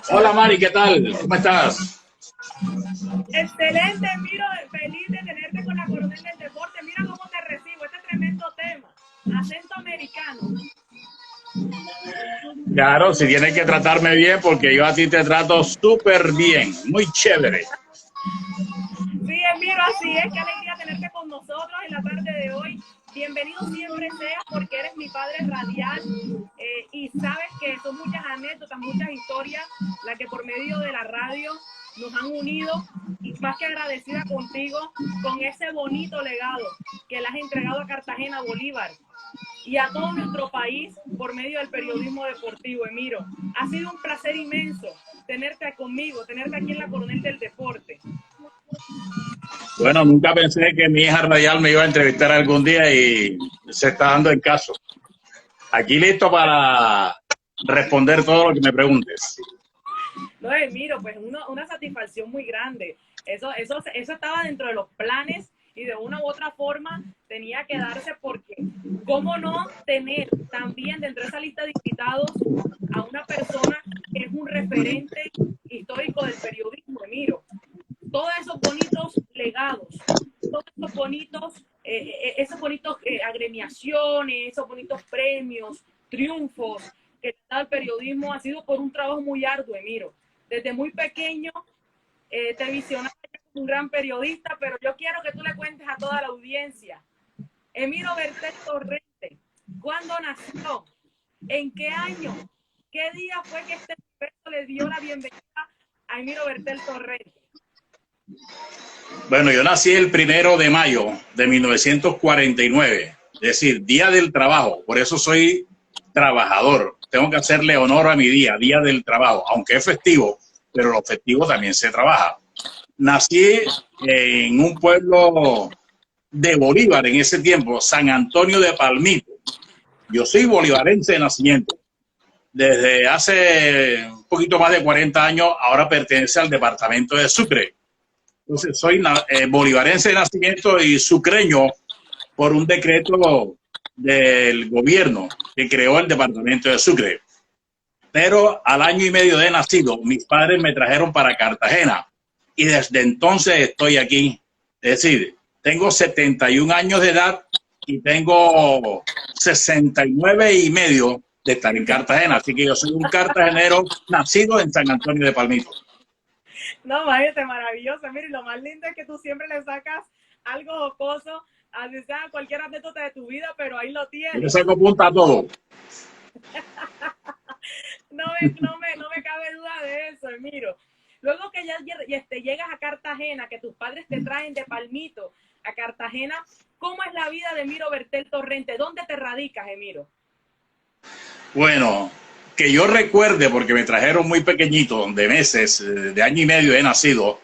Hola Mari, ¿qué tal? ¿Cómo estás? Excelente, Miro, feliz de tenerte con la coronel del deporte. Mira cómo te recibo, este tremendo tema. Acento americano. Claro, si tienes que tratarme bien, porque yo a ti te trato súper bien, muy chévere. Sí, Miro, así es. Qué alegría tenerte con nosotros en la tarde de hoy. Bienvenido siempre seas porque eres mi padre radial y sabes que son muchas anécdotas, muchas historias las que por medio de la radio nos han unido y más que agradecida contigo con ese bonito legado que le has entregado a Cartagena Bolívar y a todo nuestro país por medio del periodismo deportivo, Emiro. Ha sido un placer inmenso tenerte conmigo, tenerte aquí en la Coronel del Deporte. Bueno, nunca pensé que mi hija radial me iba a entrevistar algún día y se está dando el caso. Aquí listo para responder todo lo que me preguntes. No, Miro, pues una satisfacción muy grande. Eso estaba dentro de los planes y de una u otra forma tenía que darse porque, ¿cómo no tener también dentro de esa lista de invitados a una persona que es un referente histórico del periodismo, Miro? Todos esos bonitos legados, todos esos bonitos agremiaciones, esos bonitos premios, triunfos que le da el periodismo ha sido por un trabajo muy arduo, Emiro. Desde muy pequeño te visionaba como un gran periodista, pero yo quiero que tú le cuentes a toda la audiencia. Emiro Bertel Torrente, ¿cuándo nació? ¿En qué año? ¿Qué día fue que este universo le dio la bienvenida a Emiro Bertel Torrente? Bueno, yo nací el 1 de mayo de 1949, es decir, Día del Trabajo, por eso soy trabajador. Tengo que hacerle honor a mi día, Día del Trabajo, aunque es festivo, pero los festivos también se trabaja. Nací en un pueblo de Bolívar en ese tiempo, San Antonio de Palmito. Yo soy bolivarense de nacimiento. Desde hace un poquito más de 40 años, ahora pertenece al departamento de Sucre. Entonces, soy bolivarense de nacimiento y sucreño por un decreto del gobierno que creó el departamento de Sucre. Pero al año y medio de nacido, mis padres me trajeron para Cartagena y desde entonces estoy aquí. Es decir, tengo 71 años de edad y tengo 69 y medio de estar en Cartagena. Así que yo soy un cartagenero nacido en San Antonio de Palmito. No, imagínate, maravilloso. Mira, y lo más lindo es que tú siempre le sacas algo jocoso, así sea cualquier anécdota de tu vida, pero ahí lo Yo le tienes. saco punta a todo. No me cabe duda de eso, Emiro. Luego que ya llegas a Cartagena, que tus padres te traen de Palmito a Cartagena, ¿cómo es la vida de Emiro Bertel Torrente? ¿Dónde te radicas, Emiro? Bueno, que yo recuerde, porque me trajeron muy pequeñito, de meses, de año y medio he nacido,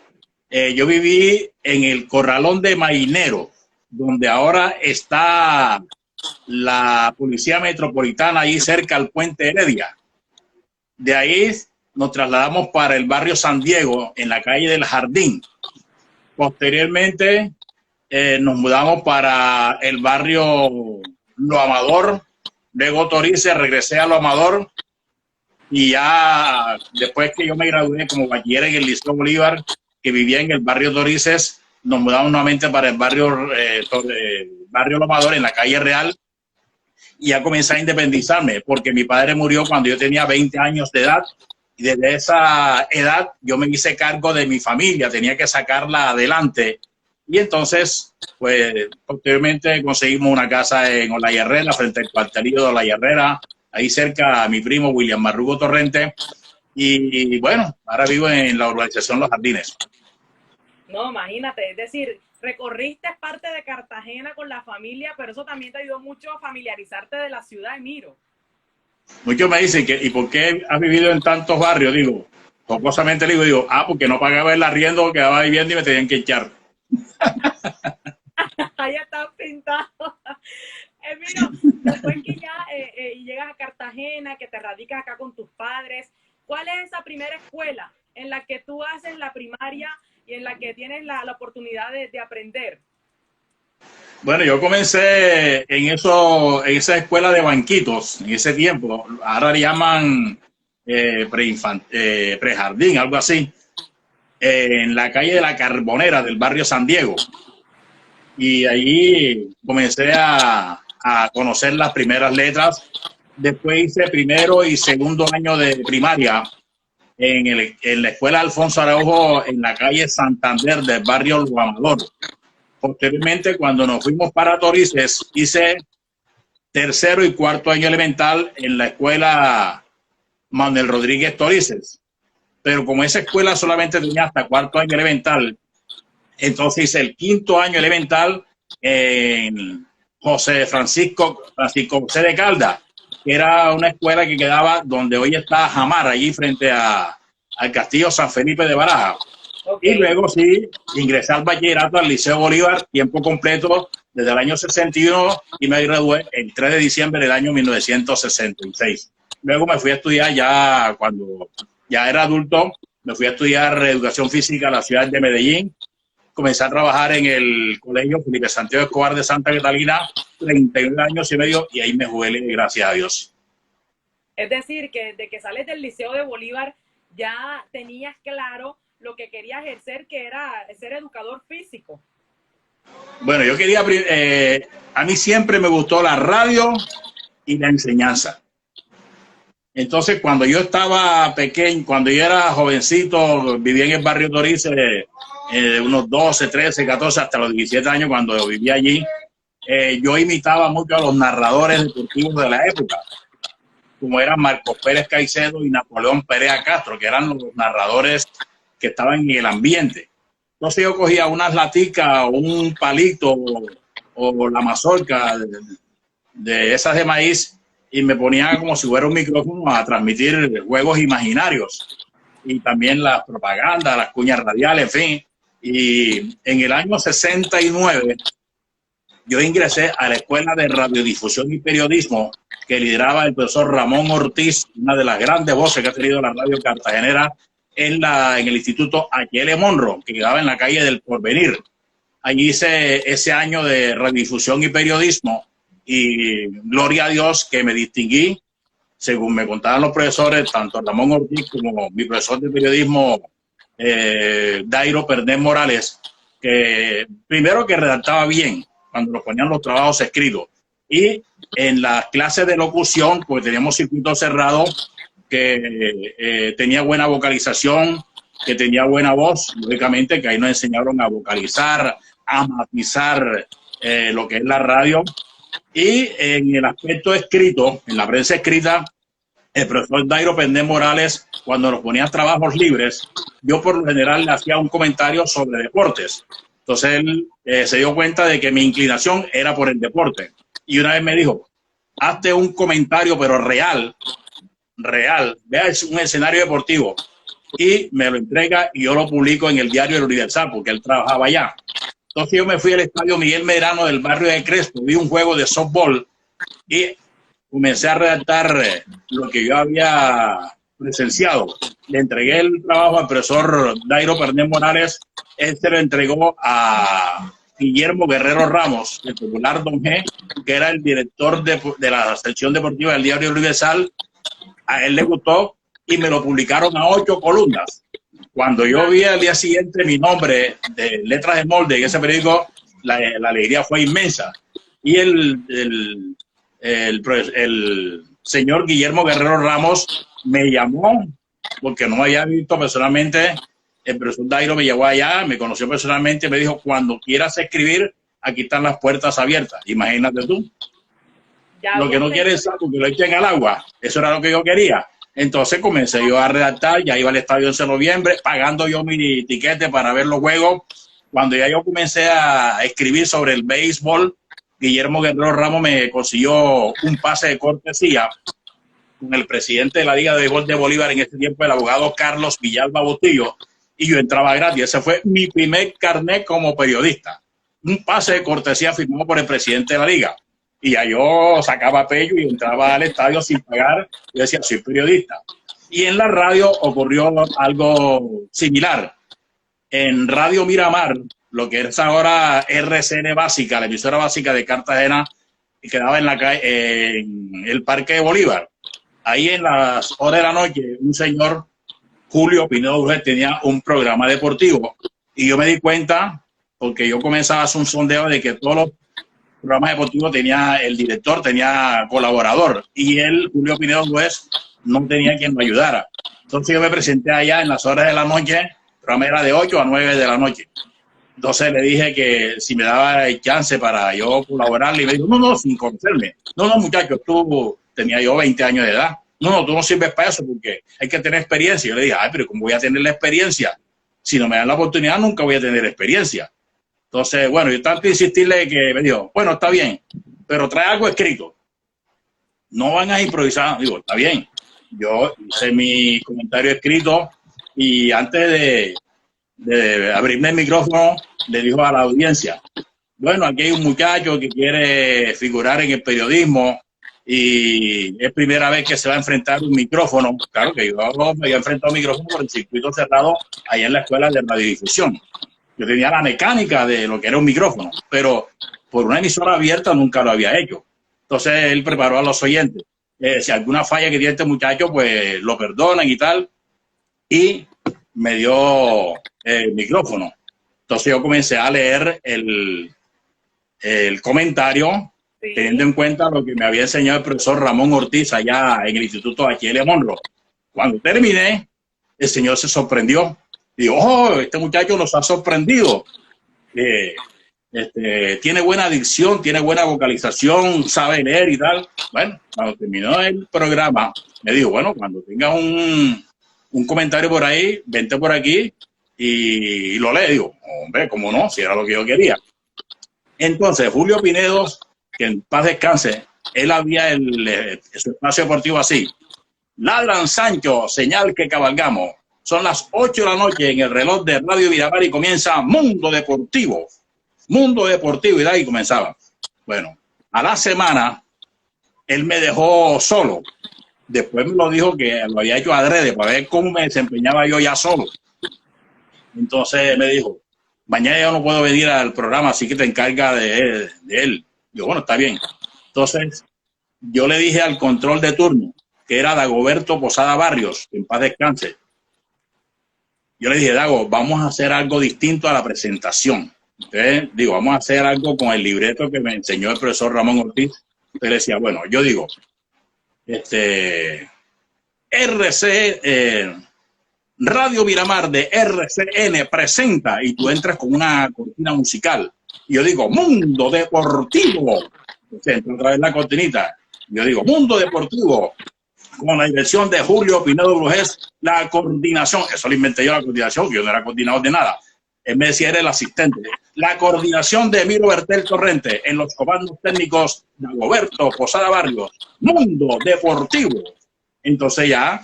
yo viví en el Corralón de Mainero, donde ahora está la Policía Metropolitana, ahí cerca al Puente Heredia. De ahí nos trasladamos para el barrio San Diego, en la calle del Jardín. Posteriormente nos mudamos para el barrio Lo Amador, luego Torices, regresé a Lo Amador y ya después que yo me gradué como bachiller en el Liceo Bolívar, que vivía en el barrio Torices, nos mudamos nuevamente para el barrio Lo Amador, en la calle Real, y ya comencé a independizarme, porque mi padre murió cuando yo tenía 20 años de edad, y desde esa edad yo me hice cargo de mi familia, tenía que sacarla adelante, y entonces, pues, posteriormente conseguimos una casa en Olaya Herrera, frente al cuartelillo de Olaya Herrera, ahí cerca a mi primo William Marrugo Torrente, y bueno, ahora vivo en la urbanización Los Jardines. No, imagínate, es decir, recorriste parte de Cartagena con la familia, pero eso también te ayudó mucho a familiarizarte de la ciudad, Emiro. Muchos me dicen que, ¿y por qué has vivido en tantos barrios? Digo, jocosamente le digo, porque no pagaba el arriendo, quedaba viviendo y me tenían que echar. Ahí está pintado. Emiro, después que ya llegas a Cartagena, que te radicas acá con tus padres, ¿cuál es esa primera escuela en la que tú haces la primaria y en la que tienes la oportunidad de aprender? Bueno, yo comencé en esa escuela de banquitos, en ese tiempo. Ahora le llaman prejardín, algo así, en la calle de la Carbonera del barrio San Diego. Y allí comencé a conocer las primeras letras. Después hice primero y segundo año de primaria en la escuela Alfonso Araujo en la calle Santander del barrio Lo Amador. Posteriormente, cuando nos fuimos para Torices, hice tercero y cuarto año elemental en la escuela Manuel Rodríguez Torices. Pero como esa escuela solamente tenía hasta cuarto año elemental, entonces hice el quinto año elemental en Francisco José de Caldas, que era una escuela que quedaba donde hoy está Jamar, allí frente al Castillo San Felipe de Baraja. Okay. Y luego sí, ingresé al bachillerato al Liceo Bolívar, tiempo completo, desde el año 61, y me gradué el 3 de diciembre del año 1966. Luego me fui a estudiar ya cuando ya era adulto, me fui a estudiar educación física a la ciudad de Medellín. Comencé a trabajar en el colegio Felipe Santiago Escobar de Santa Catalina, 31 años y medio, y ahí me jubilé, gracias a Dios. Es decir, que desde que sales del Liceo de Bolívar ya tenías claro lo que querías ejercer, que era ser educador físico. Bueno, yo quería, a mí siempre me gustó la radio y la enseñanza. Entonces, cuando yo estaba pequeño, cuando yo era jovencito, vivía en el barrio Torices, unos 12, 13, 14, hasta los 17 años, cuando vivía allí, yo imitaba mucho a los narradores deportivos de la época, como eran Marcos Pérez Caicedo y Napoleón Perea Castro, que eran los narradores que estaban en el ambiente. Entonces yo cogía unas laticas o un palito o la mazorca de esas de maíz y me ponía como si fuera un micrófono a transmitir juegos imaginarios y también las propagandas, las cuñas radiales, en fin. Y en el año 69 yo ingresé a la Escuela de Radiodifusión y Periodismo que lideraba el profesor Ramón Ortiz, una de las grandes voces que ha tenido la radio cartagenera en el Instituto H.L. Monroe, que quedaba en la calle del Porvenir. Allí hice ese año de radiodifusión y periodismo y gloria a Dios que me distinguí, según me contaban los profesores, tanto Ramón Ortiz como mi profesor de periodismo, Dairo Perdés Morales, que primero que redactaba bien cuando nos ponían los trabajos escritos, y en las clases de locución, pues teníamos circuito cerrado, que tenía buena vocalización, que tenía buena voz, lógicamente que ahí nos enseñaron a vocalizar, a matizar lo que es la radio. Y en el aspecto escrito, en la prensa escrita, el profesor Dairo Perdés Morales, cuando nos ponía trabajos libres, yo por lo general le hacía un comentario sobre deportes. Entonces él se dio cuenta de que mi inclinación era por el deporte. Y una vez me dijo, hazte un comentario, pero real, vea, es un escenario deportivo. Y me lo entrega y yo lo publico en el diario El Universal, porque él trabajaba allá. Entonces yo me fui al estadio Miguel Medrano del barrio de Crespo, vi un juego de softball y comencé a redactar lo que yo había presenciado. Le entregué el trabajo al profesor Dairo Perdés Morales, él se lo entregó a Guillermo Guerrero Ramos, el popular Don G, que era el director de la sección deportiva del diario Universal. A él le gustó y me lo publicaron a 8 columnas. Cuando yo vi al día siguiente mi nombre de letras de molde en ese periódico, la alegría fue inmensa. Y el señor Guillermo Guerrero Ramos me llamó, porque no me había visto personalmente. El profesor Dairo me llevó allá, me conoció personalmente, me dijo, cuando quieras escribir, aquí están las puertas abiertas. Imagínate tú. Ya lo que no quieres es que lo echen al agua. Eso era lo que yo quería. Entonces comencé yo a redactar, ya iba al estadio 11 de noviembre, pagando yo mi tiquete para ver los juegos. Cuando ya yo comencé a escribir sobre el béisbol, Guillermo Guerrero Ramos me consiguió un pase de cortesía con el presidente de la Liga de Béisbol de Bolívar en ese tiempo, el abogado Carlos Villalba Bustillo, y yo entraba gratis. Ese fue mi primer carnet como periodista. Un pase de cortesía firmado por el presidente de la Liga. Y ya yo sacaba pello y entraba al estadio sin pagar. Yo decía, soy periodista. Y en la radio ocurrió algo similar. En Radio Miramar, lo que es ahora RCN Básica, la emisora básica de Cartagena, que quedaba en el Parque de Bolívar. ahí en las horas de la noche, un señor, Julio Pinedo Brujés, tenía un programa deportivo. Y yo me di cuenta, porque yo comenzaba a hacer un sondeo de que todos los programas deportivos tenía el director, tenía colaborador. Y él, Julio Pinedo Brujés, no tenía quien lo ayudara. Entonces yo me presenté allá en las horas de la noche, el programa era de 8 a 9 de la noche. Entonces le dije que si me daba el chance para yo colaborarle, y me dijo, no, sin conocerme. No, muchachos, tenía yo 20 años de edad. No, tú no sirves para eso porque hay que tener experiencia. Yo le dije, ay, pero ¿cómo voy a tener la experiencia? Si no me dan la oportunidad, nunca voy a tener experiencia. Entonces, bueno, yo tanto insistirle que me dijo, bueno, está bien, pero trae algo escrito. No van a improvisar. Digo, está bien. Yo hice mi comentario escrito y antes de abrirme el micrófono, le dijo a la audiencia, bueno, aquí hay un muchacho que quiere figurar en el periodismo y es primera vez que se va a enfrentar un micrófono. Claro que yo me había enfrentado un micrófono por el circuito cerrado allá en la escuela de radiodifusión. Yo tenía la mecánica de lo que era un micrófono, pero por una emisora abierta nunca lo había hecho. Entonces él preparó a los oyentes. Si alguna falla que tiene este muchacho, pues lo perdonan y tal. Y me dio el micrófono. Entonces yo comencé a leer el comentario, sí, teniendo en cuenta lo que me había enseñado el profesor Ramón Ortiz allá en el Instituto H.L. Monroe. Cuando terminé, el señor se sorprendió. Digo, oh, este muchacho nos ha sorprendido. Tiene buena dicción, tiene buena vocalización, sabe leer y tal. Bueno, cuando terminó el programa, me dijo, bueno, cuando tengas un comentario por ahí, vente por aquí y lo lee. Digo, hombre, ¿cómo no? Si era lo que yo quería. Entonces, Julio Pinedo, que en paz descanse, él había su espacio deportivo así. Ladran Sancho, señal que cabalgamos. Son las 8 de la noche en el reloj de Radio Miramar y comienza Mundo Deportivo. Mundo Deportivo, y de ahí comenzaba. Bueno, a la semana, él me dejó solo. Después me lo dijo que lo había hecho adrede para ver cómo me desempeñaba yo ya solo. Entonces me dijo, mañana ya no puedo venir al programa, así que te encarga de él. Yo, bueno, está bien. Entonces yo le dije al control de turno, que era Dagoberto Posada Barrios, que en paz descanse. Yo le dije, Dago, vamos a hacer algo distinto a la presentación. Entonces, digo, vamos a hacer algo con el libreto que me enseñó el profesor Ramón Ortiz. Entonces le decía, bueno, yo digo, Radio Miramar de RCN presenta, y tú entras con una cortina musical. Y yo digo, Mundo Deportivo. Entonces entra otra vez la cortinita. Yo digo, Mundo Deportivo, con la dirección de Julio Pinedo Brujés, la coordinación. Eso lo inventé yo, la coordinación, yo no era coordinador de nada. Él me decía, era el asistente. La coordinación de Emilio Bertel Torrente, en los comandos técnicos de Dagoberto Posada Barrios. Mundo Deportivo. Entonces ya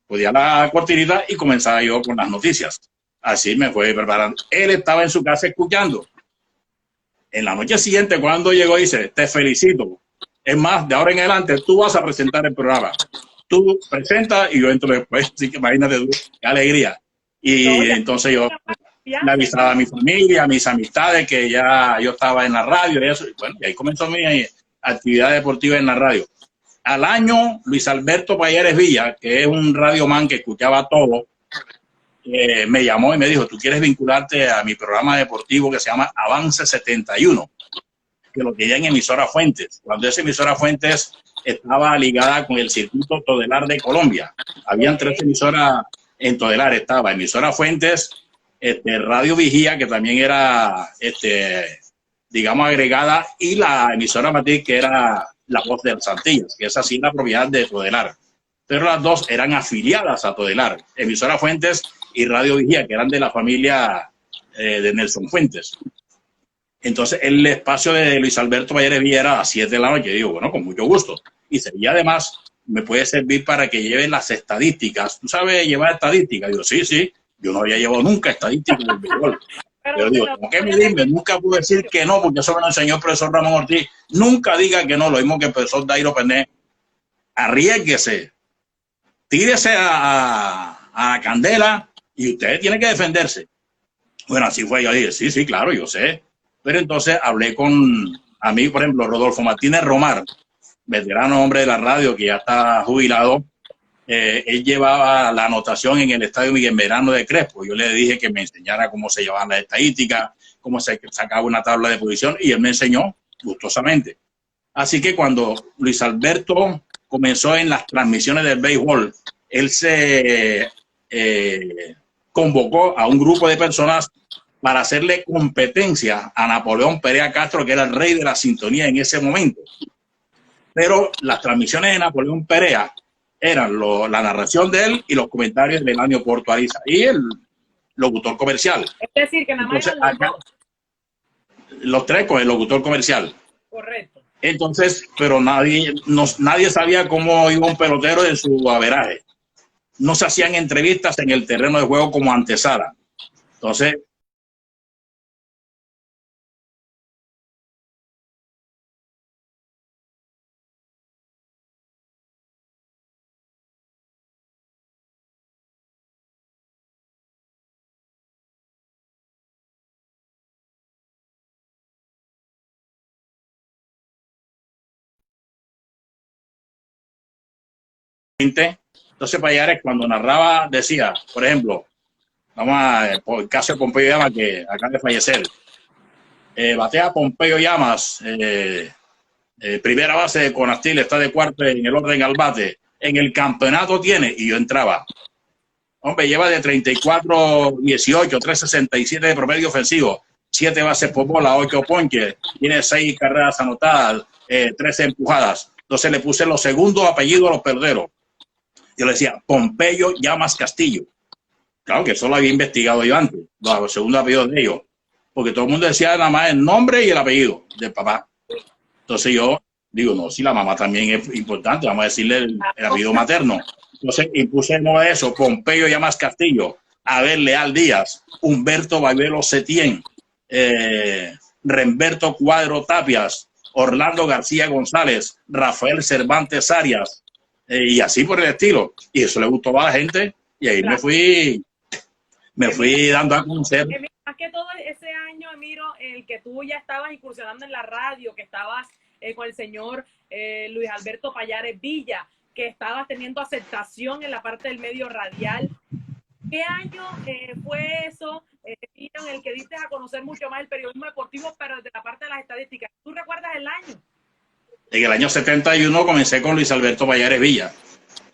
podía la cortinita y comenzaba yo con las noticias. Así me fue preparando. Él estaba en su casa escuchando. En la noche siguiente, cuando llegó, dice, te felicito. Es más, de ahora en adelante, tú vas a presentar el programa. Tú presentas y yo entro después. Así que imagínate tú, qué alegría. Y entonces yo le avisaba a mi familia, a mis amistades, que ya yo estaba en la radio y eso. Y bueno, y ahí comenzó mi actividad deportiva en la radio. Al año, Luis Alberto Payares Villa, que es un radioman que escuchaba todo, me llamó y me dijo, ¿tú quieres vincularte a mi programa deportivo que se llama Avance 71? Que lo tenía en emisora Fuentes. Cuando esa emisora Fuentes estaba ligada con el circuito Todelar de Colombia. Habían 3 emisoras en Todelar. Estaba emisora Fuentes, Radio Vigía, que también era, digamos, agregada, y la emisora matriz, que era La Voz de las Antillas, que es así la propiedad de Todelar. Pero las dos eran afiliadas a Todelar. Emisora Fuentes y Radio Vigía, que eran de la familia de Nelson Fuentes. Entonces, el espacio de Luis Alberto Payares Villa era a las 7 de la noche. Digo, bueno, con mucho gusto. Y además me puede servir para que lleven las estadísticas. ¿Tú sabes llevar estadísticas? Digo, sí. Yo no había llevado nunca estadísticas del béisbol. Pero digo, ¿cómo que me dime? Nunca pude decir que no, porque eso me lo enseñó el profesor Ramón Ortiz. Nunca diga que no, lo mismo que el profesor Dairo Pené. Arriésguese. Tírese a candela y usted tiene que defenderse. Bueno, así fue. Yo dije, sí, claro, yo sé. Pero entonces hablé con amigos, por ejemplo, Rodolfo Martínez Romar, veterano hombre de la radio que ya está jubilado, él llevaba la anotación en el Estadio Miguel Medrano de Crespo. Yo le dije que me enseñara cómo se llevaban las estadísticas, cómo se sacaba una tabla de posición, y él me enseñó gustosamente. Así que cuando Luis Alberto comenzó en las transmisiones del béisbol, él se convocó a un grupo de personas para hacerle competencia a Napoleón Perea Castro, que era el rey de la sintonía en ese momento. Pero las transmisiones de Napoleón Perea eran la narración de él y los comentarios de Elanio Porto Ariza y el locutor comercial. Es decir, que nada más eran los dos. Los tres con el locutor comercial. Correcto. Entonces, pero nadie sabía cómo iba un pelotero de su averaje. No se hacían entrevistas en el terreno de juego como antesala. Entonces, Payares cuando narraba decía, por ejemplo, por el caso de Pompeyo Llamas, que acaba de fallecer, batea Pompeyo Llamas, primera base de Conastil, está de cuarto en el orden al bate, en el campeonato tiene, y yo entraba. Hombre, lleva de 34-18, 367 de promedio ofensivo, 7 bases por bola, 8 ponches, tiene 6 carreras anotadas, 13 empujadas. Entonces le puse los segundos apellidos a los peloteros. Yo le decía, Pompeyo Llamas Castillo. Claro que eso lo había investigado yo antes, los segundos apellidos de ellos. Porque todo el mundo decía nada más el nombre y el apellido del papá. Entonces yo digo, no, si la mamá también es importante, vamos a decirle el apellido materno. Entonces impuse de eso, Pompeyo Llamas Castillo, Abel Leal Díaz, Humberto Baibelo Setién, Remberto Cuadro Tapias, Orlando García González, Rafael Cervantes Arias, y así por el estilo. Y eso le gustó a la gente y ahí me fui dando a conocer. Más que todo ese año, Emiro, el que tú ya estabas incursionando en la radio, que estabas con el señor Luis Alberto Payares Villa, que estabas teniendo aceptación en la parte del medio radial. ¿Qué año fue eso en el que diste a conocer mucho más el periodismo deportivo, pero desde la parte de las estadísticas? ¿Tú recuerdas el año? En el año 71 comencé con Luis Alberto Payares Villa.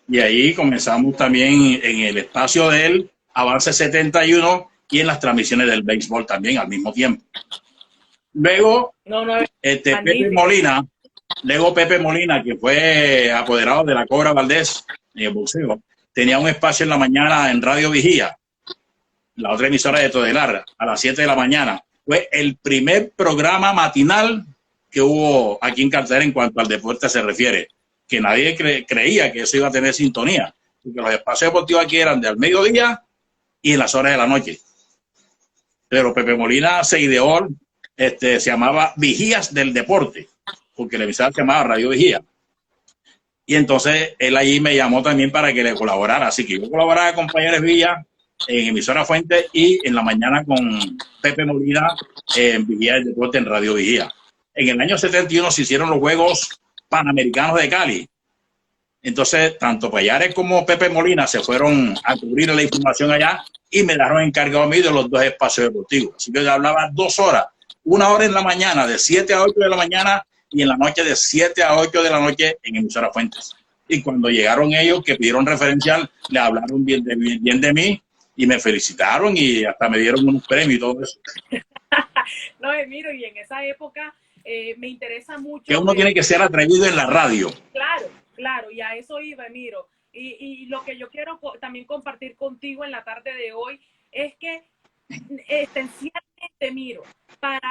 Y ahí comenzamos también en el espacio de él, Avance 71, y en las transmisiones del béisbol también al mismo tiempo. Luego, Pepe Molina, que fue apoderado de la Cobra Valdés en el boxeo, tenía un espacio en la mañana en Radio Vigía, la otra emisora de Todelar, a las 7 de la mañana. Fue el primer programa matinal que hubo aquí en Cartagena en cuanto al deporte se refiere, que nadie creía que eso iba a tener sintonía, porque los espacios deportivos aquí eran de al mediodía y en las horas de la noche. Pero Pepe Molina se ideó, se llamaba Vigías del Deporte, porque la emisora se llamaba Radio Vigía. Y entonces él allí me llamó también para que le colaborara. Así que yo colaboraba con Payares Villa en emisora Fuente y en la mañana con Pepe Molina en Vigía del Deporte en Radio Vigía. En el año 71 se hicieron los Juegos Panamericanos de Cali. Entonces, tanto Payares como Pepe Molina se fueron a cubrir la información allá y me dejaron encargado a mí de los dos espacios deportivos. Así que yo hablaba 2 horas, 1 hora en la mañana, de 7 a 8 de la mañana, y en la noche de 7 a 8 de la noche en emisora Fuentes. Y cuando llegaron ellos, que pidieron referencial, le hablaron bien de mí y me felicitaron y hasta me dieron unos premios y todo eso. No, Emiro, y en esa época me interesa mucho. Que uno tiene que ser atrevido en la radio. Claro, y a eso iba, Emiro. Y lo que yo quiero también compartir contigo en la tarde de hoy es que esencialmente, Emiro, para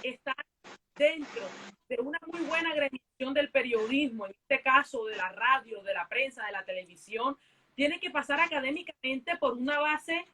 estar dentro de una muy buena agremiación del periodismo, en este caso de la radio, de la prensa, de la televisión, tiene que pasar académicamente por una base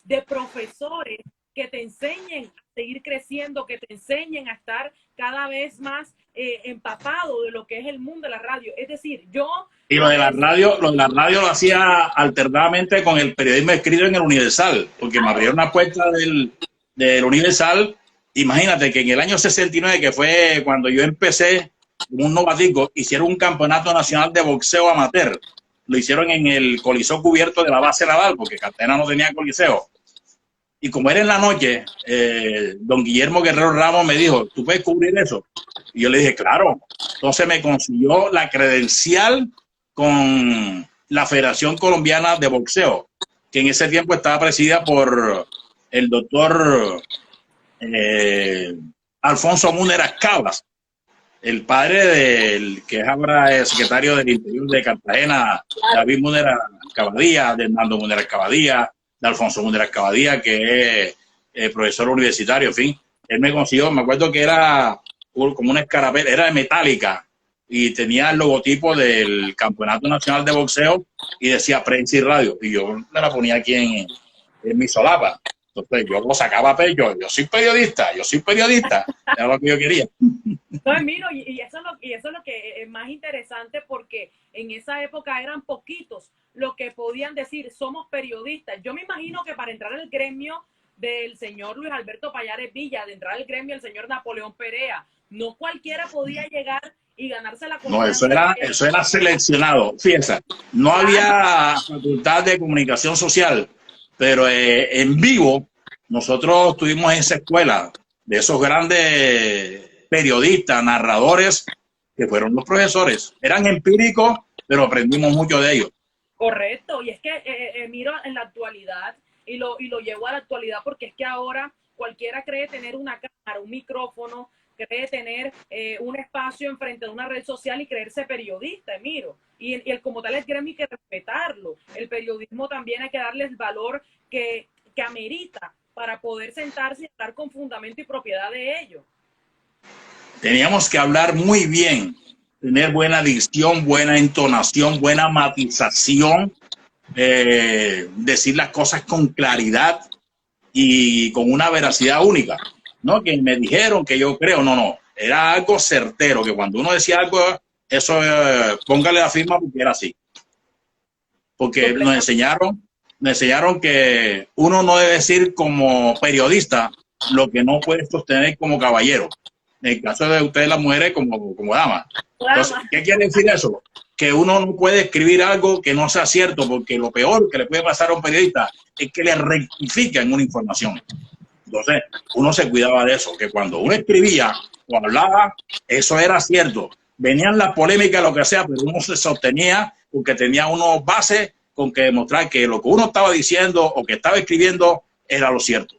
de profesores que te enseñen a seguir creciendo, que te enseñen a estar cada vez más empapado de lo que es el mundo de la radio. Es decir, yo... Y lo de la radio lo hacía alternadamente con el periodismo escrito en el Universal, porque me abrieron una puerta del Universal. Imagínate que en el año 69, que fue cuando yo empecé un novatico, hicieron un campeonato nacional de boxeo amateur. Lo hicieron en el coliseo cubierto de la base naval, porque Cartagena no tenía coliseo. Y como era en la noche, don Guillermo Guerrero Ramos me dijo, ¿tú puedes cubrir eso? Y yo le dije, claro. Entonces me consiguió la credencial con la Federación Colombiana de Boxeo, que en ese tiempo estaba presidida por el doctor Alfonso Múneras Cabas, el padre del que es ahora el secretario del Interior de Cartagena, David Múneras Cavadía, de Hernando Múneras Cavadía, de Alfonso Múneras Cavadía, que es profesor universitario, en fin. Él me consiguió, me acuerdo que era como una escarapela, era de metálica, y tenía el logotipo del Campeonato Nacional de Boxeo y decía prensa y radio, y yo me la ponía aquí en mi solapa. Entonces yo lo sacaba a pecho, yo soy periodista, era lo que yo quería. Entonces, miro, y eso es lo que es más interesante, porque en esa época eran poquitos los que podían decir somos periodistas. Yo me imagino que para entrar al gremio del señor Luis Alberto Pallares Villa, de entrar al gremio del señor Napoleón Perea, no cualquiera podía llegar y ganarse la confianza. No, eso era seleccionado. Fíjense, no había facultad de comunicación social, pero en vivo nosotros tuvimos esa escuela de esos grandes periodistas, narradores, que fueron los profesores. Eran empíricos, pero aprendimos mucho de ellos. Correcto, y es que miro en la actualidad y lo llevo a la actualidad, porque es que ahora cualquiera cree tener una cámara, un micrófono, cree tener un espacio enfrente de una red social y creerse periodista, miro. Y como tal el gremio hay que respetarlo. El periodismo también hay que darle el valor que amerita para poder sentarse y estar con fundamento y propiedad de ello. Teníamos que hablar muy bien, tener buena dicción, buena entonación, buena matización, decir las cosas con claridad y con una veracidad única. No que me dijeron, que yo creo, no, era algo certero, que cuando uno decía algo, eso póngale la firma porque era así. Porque nos enseñaron que uno no debe decir como periodista lo que no puede sostener como caballero. En el caso de ustedes las mujeres como damas. Entonces, ¿qué quiere decir eso? Que uno no puede escribir algo que no sea cierto, porque lo peor que le puede pasar a un periodista es que le rectifiquen una información. Entonces, uno se cuidaba de eso, que cuando uno escribía o hablaba, eso era cierto. Venían las polémicas, lo que sea, pero uno se sostenía porque tenía unos bases con que demostrar que lo que uno estaba diciendo o que estaba escribiendo era lo cierto.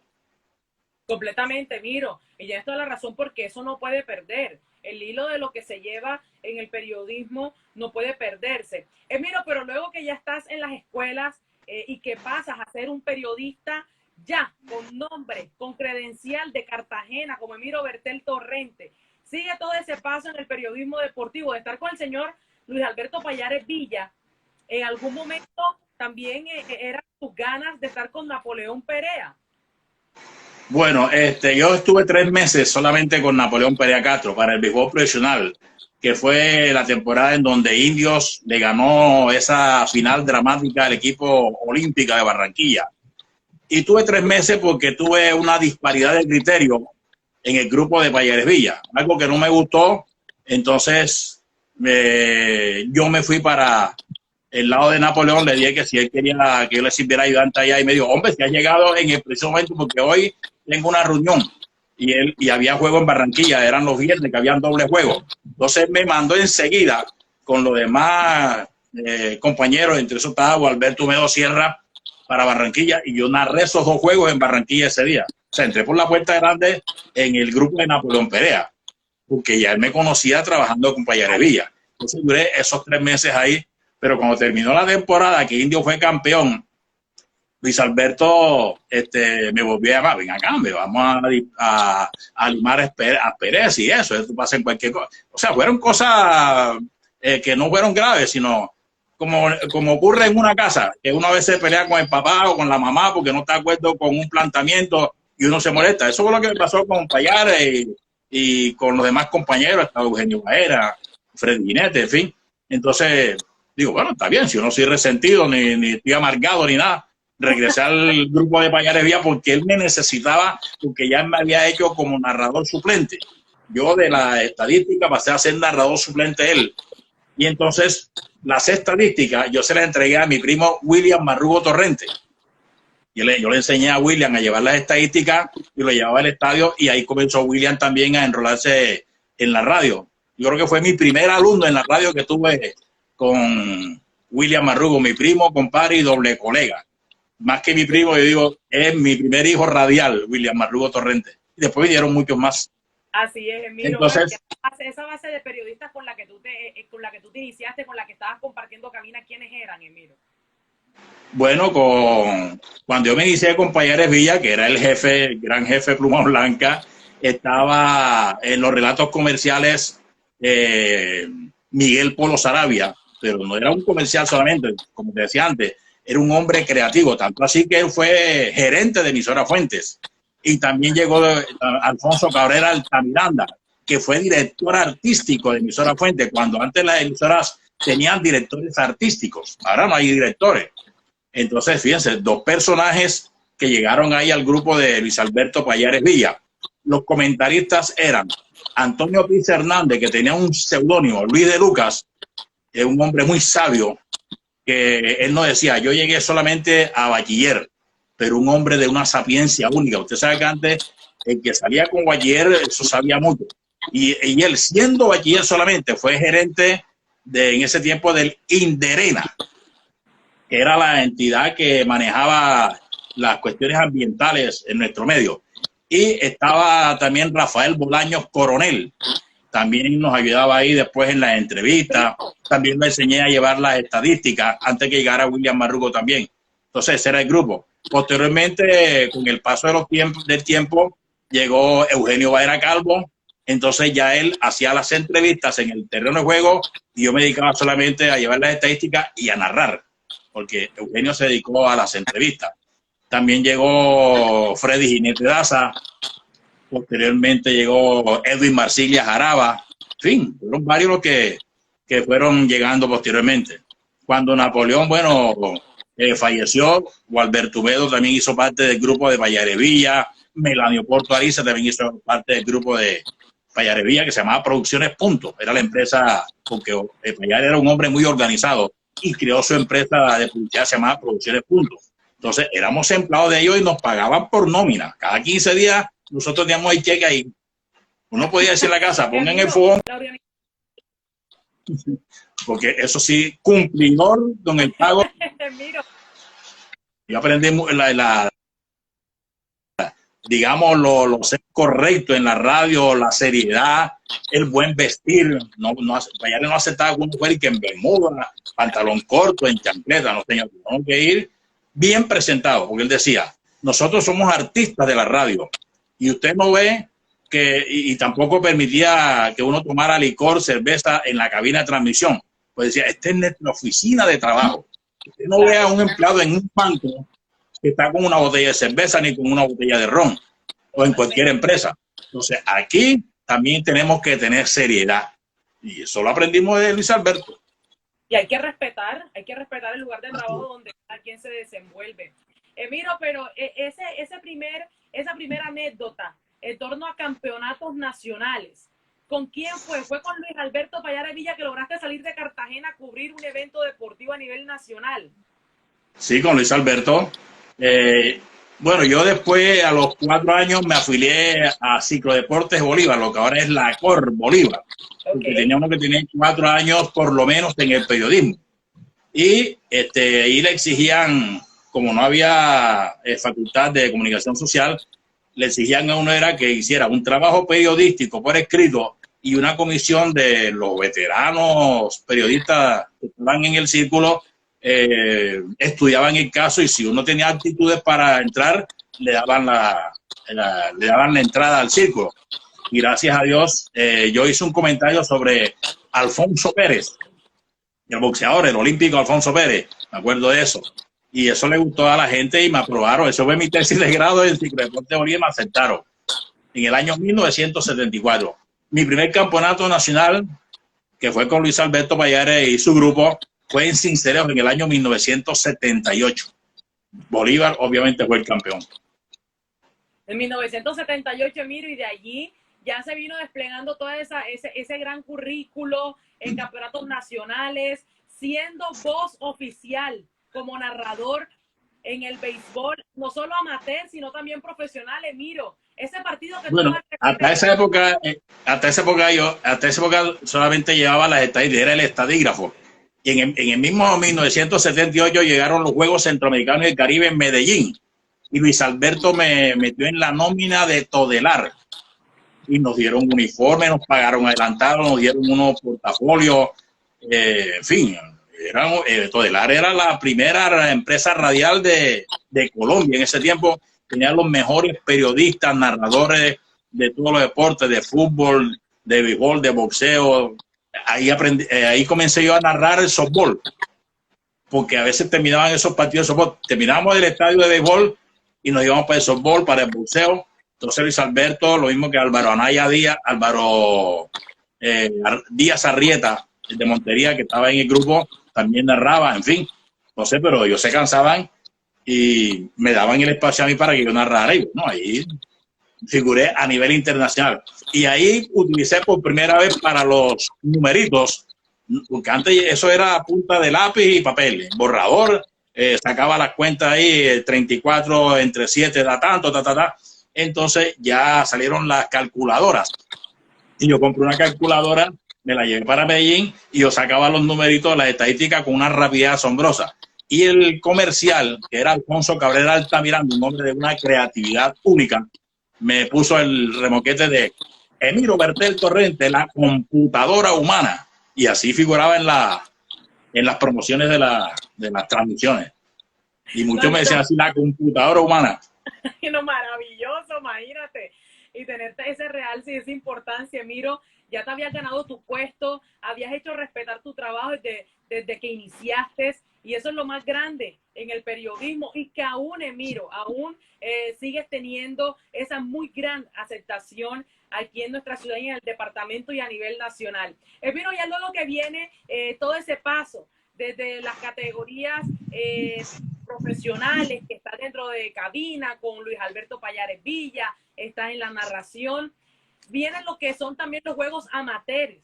Completamente, miro, y ya esto es la razón, porque eso no puede perder. El hilo de lo que se lleva en el periodismo no puede perderse. Miro, pero luego que ya estás en las escuelas y que pasas a ser un periodista ya con nombre, con credencial de Cartagena, como Emiro Bertel Torrente, sigue todo ese paso en el periodismo deportivo, de estar con el señor Luis Alberto Pallares Villa. En algún momento también eran tus ganas de estar con Napoleón Perea. Bueno, yo estuve 3 meses solamente con Napoleón Perea Castro para el béisbol profesional, que fue la temporada en donde Indios le ganó esa final dramática al equipo olímpico de Barranquilla. Y tuve 3 meses porque tuve una disparidad de criterio en el grupo de Pallares Villa, algo que no me gustó. Entonces yo me fui para el lado de Napoleón, le dije que si él quería que yo le sirviera ayudante allá, y me dijo, hombre, si has llegado en el preciso momento, porque hoy tengo una reunión y había juego en Barranquilla, eran los viernes que habían doble juego. Entonces me mandó enseguida con los demás compañeros, entre esos estaba Alberto Medo Sierra, para Barranquilla, y yo narré esos 2 juegos en Barranquilla ese día. O sea, entré por la puerta grande en el grupo de Napoleón Perea, porque ya él me conocía trabajando con Pallares Villa. Entonces duré esos 3 meses ahí, pero cuando terminó la temporada, que Indio fue campeón, Luis Alberto me volvió a llamar, ven acá, vamos a limar asperezas y eso pasa en cualquier cosa. O sea, fueron cosas que no fueron graves, sino como ocurre en una casa, que uno a veces pelea con el papá o con la mamá porque no está de acuerdo con un planteamiento y uno se molesta. Eso fue lo que me pasó con Pallares y con los demás compañeros, hasta Eugenio Baera, Freddy Guinete, en fin. Entonces, digo, bueno, está bien, si yo no soy resentido, ni estoy amargado, ni nada, regresé al grupo de Pallares Villa porque él me necesitaba, porque ya me había hecho como narrador suplente. Yo de la estadística pasé a ser narrador suplente él. Y entonces las estadísticas yo se las entregué a mi primo William Marrugo Torrente. Yo le enseñé a William a llevar las estadísticas y lo llevaba al estadio, y ahí comenzó William también a enrolarse en la radio. Yo creo que fue mi primer alumno en la radio que tuve con William Marrugo, mi primo, compadre y doble colega. Más que mi primo, yo digo, es mi primer hijo radial, William Marrugo Torrente. Y después vinieron muchos más. Así es, Emilio. Entonces, Esa base de periodistas con la que tú te iniciaste, con la que estabas compartiendo cabina, ¿quiénes eran, Emilio? Bueno, cuando yo me inicié con Payares Villa, que era el jefe, el gran jefe Pluma Blanca, estaba en los relatos comerciales Miguel Polo Sarabia, pero no era un comercial solamente, como te decía antes, era un hombre creativo, tanto así que él fue gerente de Emisora Fuentes. Y también llegó Alfonso Cabrera Altamiranda, que fue director artístico de Emisora Fuentes, cuando antes las emisoras tenían directores artísticos, ahora no hay directores. Entonces, fíjense, dos personajes que llegaron ahí al grupo de Luis Alberto Payares Villa. Los comentaristas eran Antonio Piz Hernández, que tenía un seudónimo, Luis de Lucas, es un hombre muy sabio, que él no decía, yo llegué solamente a bachiller, pero un hombre de una sapiencia única. Usted sabe que antes el que salía con bachiller, eso sabía mucho. Y él, siendo bachiller solamente, fue gerente en ese tiempo del Inderena, que era la entidad que manejaba las cuestiones ambientales en nuestro medio. Y estaba también Rafael Bolaños Coronel, también nos ayudaba ahí después en las entrevistas, también le enseñé a llevar las estadísticas antes que llegara William Marrugo también. Entonces ese era el grupo. Posteriormente, con el paso del tiempo, llegó Eugenio Baera Calvo, entonces ya él hacía las entrevistas en el terreno de juego y yo me dedicaba solamente a llevar las estadísticas y a narrar, porque Eugenio se dedicó a las entrevistas. También llegó Freddy Jinete Daza, posteriormente llegó Edwin Marsiglia Jaraba, en fin, fueron varios los que fueron llegando posteriormente. Cuando Napoleón, bueno, falleció, Gualberto Ubedo también hizo parte del grupo de Payares Villa, Melanio Porto Ariza también hizo parte del grupo de Payares Villa, que se llamaba Producciones Punto, era la empresa, porque Payares era un hombre muy organizado y creó su empresa de publicidad, se llamaba Producciones Punto. Entonces éramos empleados de ellos y nos pagaban por nómina. Cada 15 días nosotros teníamos el cheque ahí. Uno podía decir en la casa, pongan el fogón. Porque eso sí, cumplidor con el pago. Yo aprendí digamos, lo ser correcto en la radio, la seriedad, el buen vestir. Payares no aceptaba que uno fuera y que en bermuda, pantalón corto, en chancleta, no, señor. Tenemos que ir bien presentado, porque él decía, nosotros somos artistas de la radio y usted no ve que, y tampoco permitía que uno tomara licor, cerveza en la cabina de transmisión. Pues decía, esta es nuestra oficina de trabajo. Usted no ve a un empleado en un banco que está con una botella de cerveza ni con una botella de ron, o en cualquier empresa. Entonces, aquí también tenemos que tener seriedad. Y eso lo aprendimos de Luis Alberto. Y hay que respetar el lugar de trabajo donde cada quien se desenvuelve. Emilio, pero esa primera anécdota en torno a campeonatos nacionales, ¿con quién fue? ¿Fue con Luis Alberto Payares Villa que lograste salir de Cartagena a cubrir un evento deportivo a nivel nacional? Sí, con Luis Alberto. Bueno, yo después, a los 4 años, me afilié a Ciclodeportes Bolívar, lo que ahora es la COR Bolívar. Porque tenía uno que tenía 4 años por lo menos en el periodismo. Y ahí le exigían, como no había facultad de comunicación social, le exigían a uno era que hiciera un trabajo periodístico por escrito y una comisión de los veteranos periodistas que estaban en el círculo estudiaban el caso y si uno tenía actitudes para entrar, le daban la entrada al círculo. Y gracias a Dios, yo hice un comentario sobre Alfonso Pérez, el boxeador, el olímpico Alfonso Pérez, me acuerdo de eso. Y eso le gustó a la gente y me aprobaron. Eso fue mi tesis de grado en Ciclodeportes Bolívar y me aceptaron. En el año 1974. Mi primer campeonato nacional, que fue con Luis Alberto Payares y su grupo, fue en Cincelejo en el año 1978. Bolívar obviamente fue el campeón. En 1978, Emilio, y de allí ya se vino desplegando todo ese gran currículo en campeonatos nacionales, siendo voz oficial como narrador en el béisbol, no solo amateur, sino también profesional. Emiro, ese partido que Bueno, tú hasta esa época solamente llevaba las estadísticas, era el estadígrafo. Y en el mismo 1978 llegaron los Juegos Centroamericanos del Caribe en Medellín. Y Luis Alberto me metió en la nómina de Todelar. Y nos dieron uniformes, nos pagaron adelantado, nos dieron unos portafolios, en fin. Todelar era la primera empresa radial de Colombia. En ese tiempo tenía los mejores periodistas, narradores de todos los deportes, de fútbol, de béisbol, de boxeo. Ahí comencé yo a narrar el softball, porque a veces terminaban esos partidos de softball. Terminábamos el estadio de béisbol y nos íbamos para el softball, para el boxeo. Entonces Luis Alberto, lo mismo que Álvaro Anaya Díaz, Álvaro Díaz Arrieta, de Montería, que estaba en el grupo, también narraba, en fin. No sé, pero ellos se cansaban y me daban el espacio a mí para que yo narrara. Y bueno, ahí figuré a nivel internacional. Y ahí utilicé por primera vez para los numeritos, porque antes eso era a punta de lápiz y papel, borrador, sacaba las cuentas ahí, 34 entre 7 da tanto, Entonces ya salieron las calculadoras. Y yo compré una calculadora, me la llevé para Medellín y yo sacaba los numeritos, las estadísticas con una rapidez asombrosa. Y el comercial, que era Alfonso Cabrera Altamirano, un hombre de una creatividad única, me puso el remoquete de Emiro Bertel Torrente, la computadora humana. Y así figuraba en las promociones de las transmisiones. Y muchos me decían así, la computadora humana. No, maravilloso, imagínate. Y tenerte ese realce y esa importancia, Emiro, ya te habías ganado tu puesto, habías hecho respetar tu trabajo desde que iniciaste, y eso es lo más grande en el periodismo, y que aún, Emiro, sigues teniendo esa muy gran aceptación aquí en nuestra ciudad y en el departamento y a nivel nacional. Emiro, ya luego que viene todo ese paso, desde las categorías profesionales, que está dentro de cabina con Luis Alberto Payares Villa, está en la narración, vienen lo que son también los juegos amateurs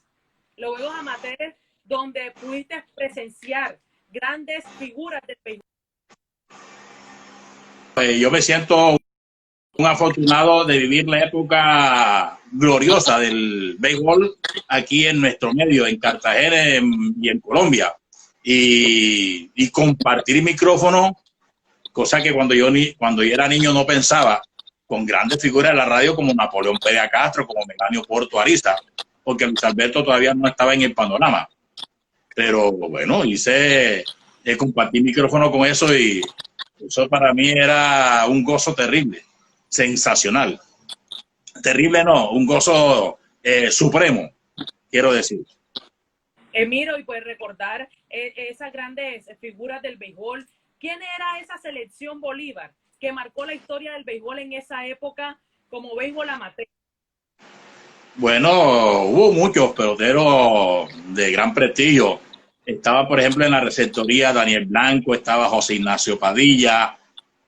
donde pudiste presenciar grandes figuras del béisbol. Yo me siento un afortunado de vivir la época gloriosa del béisbol aquí en nuestro medio, en Cartagena y en Colombia. Y compartir micrófono, cosa que cuando yo era niño no pensaba, con grandes figuras de la radio como Napoleón Pérez Castro, como Melanio Porto Ariza, porque Luis Alberto todavía no estaba en el panorama. Pero bueno, compartir micrófono con eso, y eso para mí era un gozo terrible, sensacional. Terrible no, un gozo supremo, quiero decir. Emiro, y puedes recordar esas grandes figuras del béisbol. ¿Quién era esa selección Bolívar que marcó la historia del béisbol en esa época como béisbol amateur? Bueno, hubo muchos peloteros de gran prestigio. Estaba, por ejemplo, en la receptoría Daniel Blanco, estaba José Ignacio Padilla,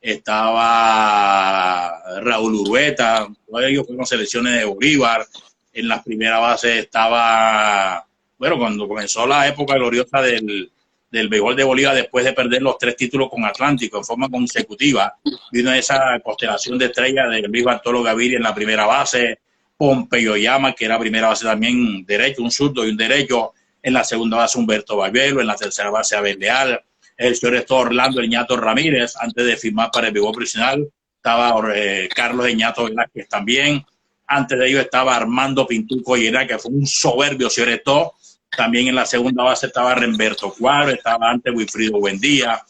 estaba Raúl Urueta, todos ellos fueron selecciones de Bolívar. En la primera base estaba, bueno, cuando comenzó la época gloriosa del béisbol de Bolívar, después de perder los 3 títulos con Atlántico en forma consecutiva, vino esa constelación de estrellas de Luis Bartolo Gaviria en la primera base, Pompeyo Llama, que era primera base también derecho, un zurdo y un derecho, en la segunda base Humberto Barbelo, en la tercera base Abel Leal, el señor Orlando El Ñato Ramírez, antes de firmar para el béisbol profesional, estaba Carlos El Ñato Velázquez también, antes de ello estaba Armando Pintuco Llera, que fue un soberbio señor. También en la segunda base estaba Remberto Cuadro, estaba antes Wilfrido Buendía,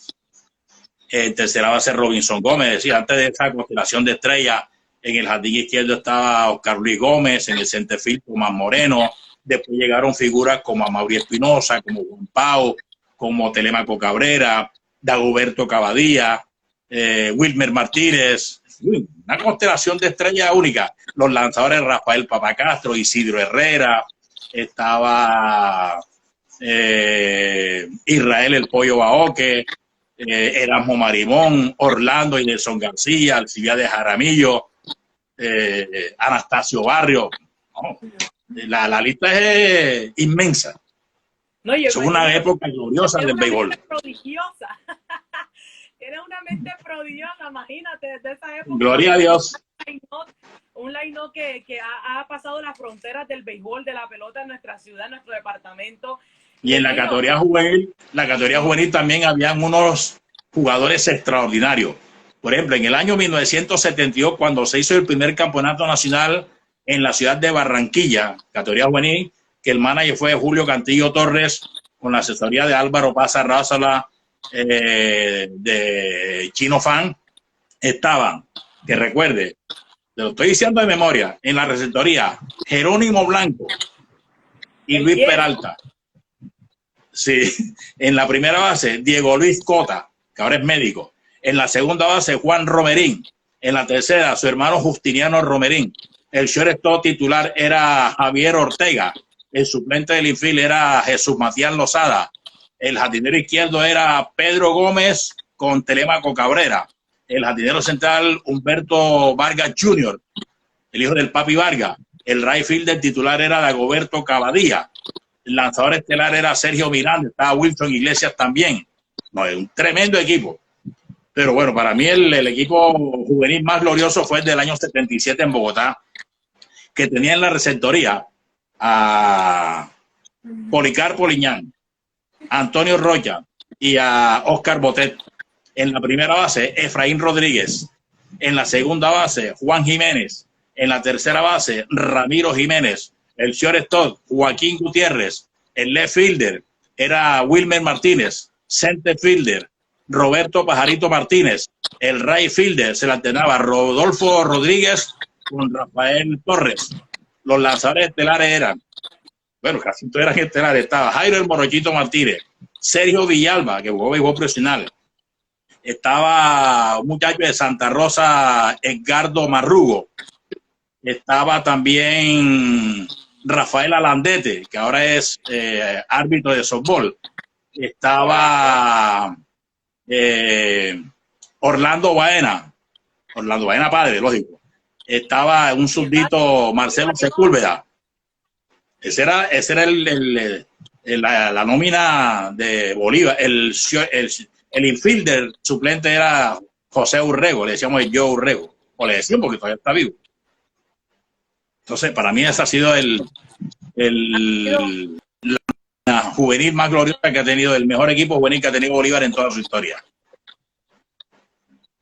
en tercera base Robinson Gómez, es decir, antes de esa constelación de estrellas, en el jardín izquierdo estaba Oscar Luis Gómez, en el centerfield Tomás Moreno, después llegaron figuras como Amaury Espinosa, como Juan Pau, como Telémaco Cabrera, Dagoberto Cavadía, Wilmer Martínez, una constelación de estrellas única. Los lanzadores Rafael Papacastro, Isidro Herrera, estaba Israel El Pollo Baoque, Erasmo Marimón, Orlando y Nelson García, Alcibiades Jaramillo, Anastasio Barrio, No, la lista es inmensa. No, Es una época gloriosa del béisbol. Prodigiosa. Era una mente prodigiosa, imagínate, desde esa época. Gloria a Dios. Un line-up que ha pasado las fronteras del béisbol, de la pelota en nuestra ciudad, en nuestro departamento. Y en la categoría juvenil también habían unos jugadores extraordinarios. Por ejemplo, en el año 1972, cuando se hizo el primer campeonato nacional en la ciudad de Barranquilla, categoría juvenil, que el manager fue Julio Cantillo Torres, con la asesoría de Álvaro Paz Rázala, de Chino Fan, estaban, que recuerde, te lo estoy diciendo de memoria, en la receptoría, Jerónimo Blanco y Luis Peralta. Sí, en la primera base, Diego Luis Cota, que ahora es médico. En la segunda base, Juan Romerín. En la tercera, su hermano Justiniano Romerín. El shortstop titular era Javier Ortega. El suplente del infield era Jesús Matías Lozada. El jardinero izquierdo era Pedro Gómez con Telémaco Cabrera. El jardinero central, Humberto Vargas Jr., el hijo del Papi Vargas. El right fielder titular era Dagoberto Cavadía. El lanzador estelar era Sergio Miranda. Estaba Wilson Iglesias también. No, es un tremendo equipo. Pero bueno, para mí el equipo juvenil más glorioso fue el del año 77 en Bogotá, que tenía en la receptoría a Policarpo Liñán, a Antonio Rocha y a Oscar Botet. En la primera base, Efraín Rodríguez. En la segunda base, Juan Jiménez. En la tercera base, Ramiro Jiménez. El shortstop, Joaquín Gutiérrez. El left fielder era Wilmer Martínez. Center fielder, Roberto Pajarito Martínez. El right fielder se la alternaba Rodolfo Rodríguez con Rafael Torres. Los lanzadores estelares eran, bueno, casi todos eran estelares. Estaba Jairo el Morochito Martínez, Sergio Villalba, que jugó béisbol profesional. Estaba un muchacho de Santa Rosa, Edgardo Marrugo. Estaba también Rafael Alandete, que ahora es árbitro de softball. Estaba Orlando Baena padre, lógico. Estaba un súbdito, Marcelo Sepúlveda. Ese era la nómina de Bolívar. El infielder suplente era José Urrego, le decíamos el Joe Urrego, o le decíamos porque todavía está vivo. Entonces, para mí ese ha sido la juvenil más gloriosa que ha tenido, el mejor equipo juvenil que ha tenido Bolívar en toda su historia.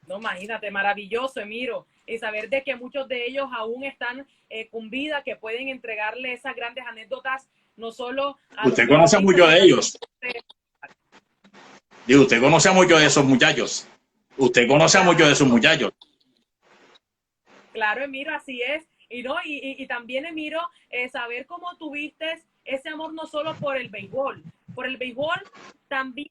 No, imagínate, maravilloso, Emiro, y saber de que muchos de ellos aún están con vida, que pueden entregarle esas grandes anécdotas, no solo a usted conoce mucho de ellos. Digo, usted conoce a muchos de esos muchachos. Usted conoce a muchos de esos muchachos. Claro, Emiro, así es. Y también, Emiro, saber cómo tuviste ese amor no solo por el béisbol, también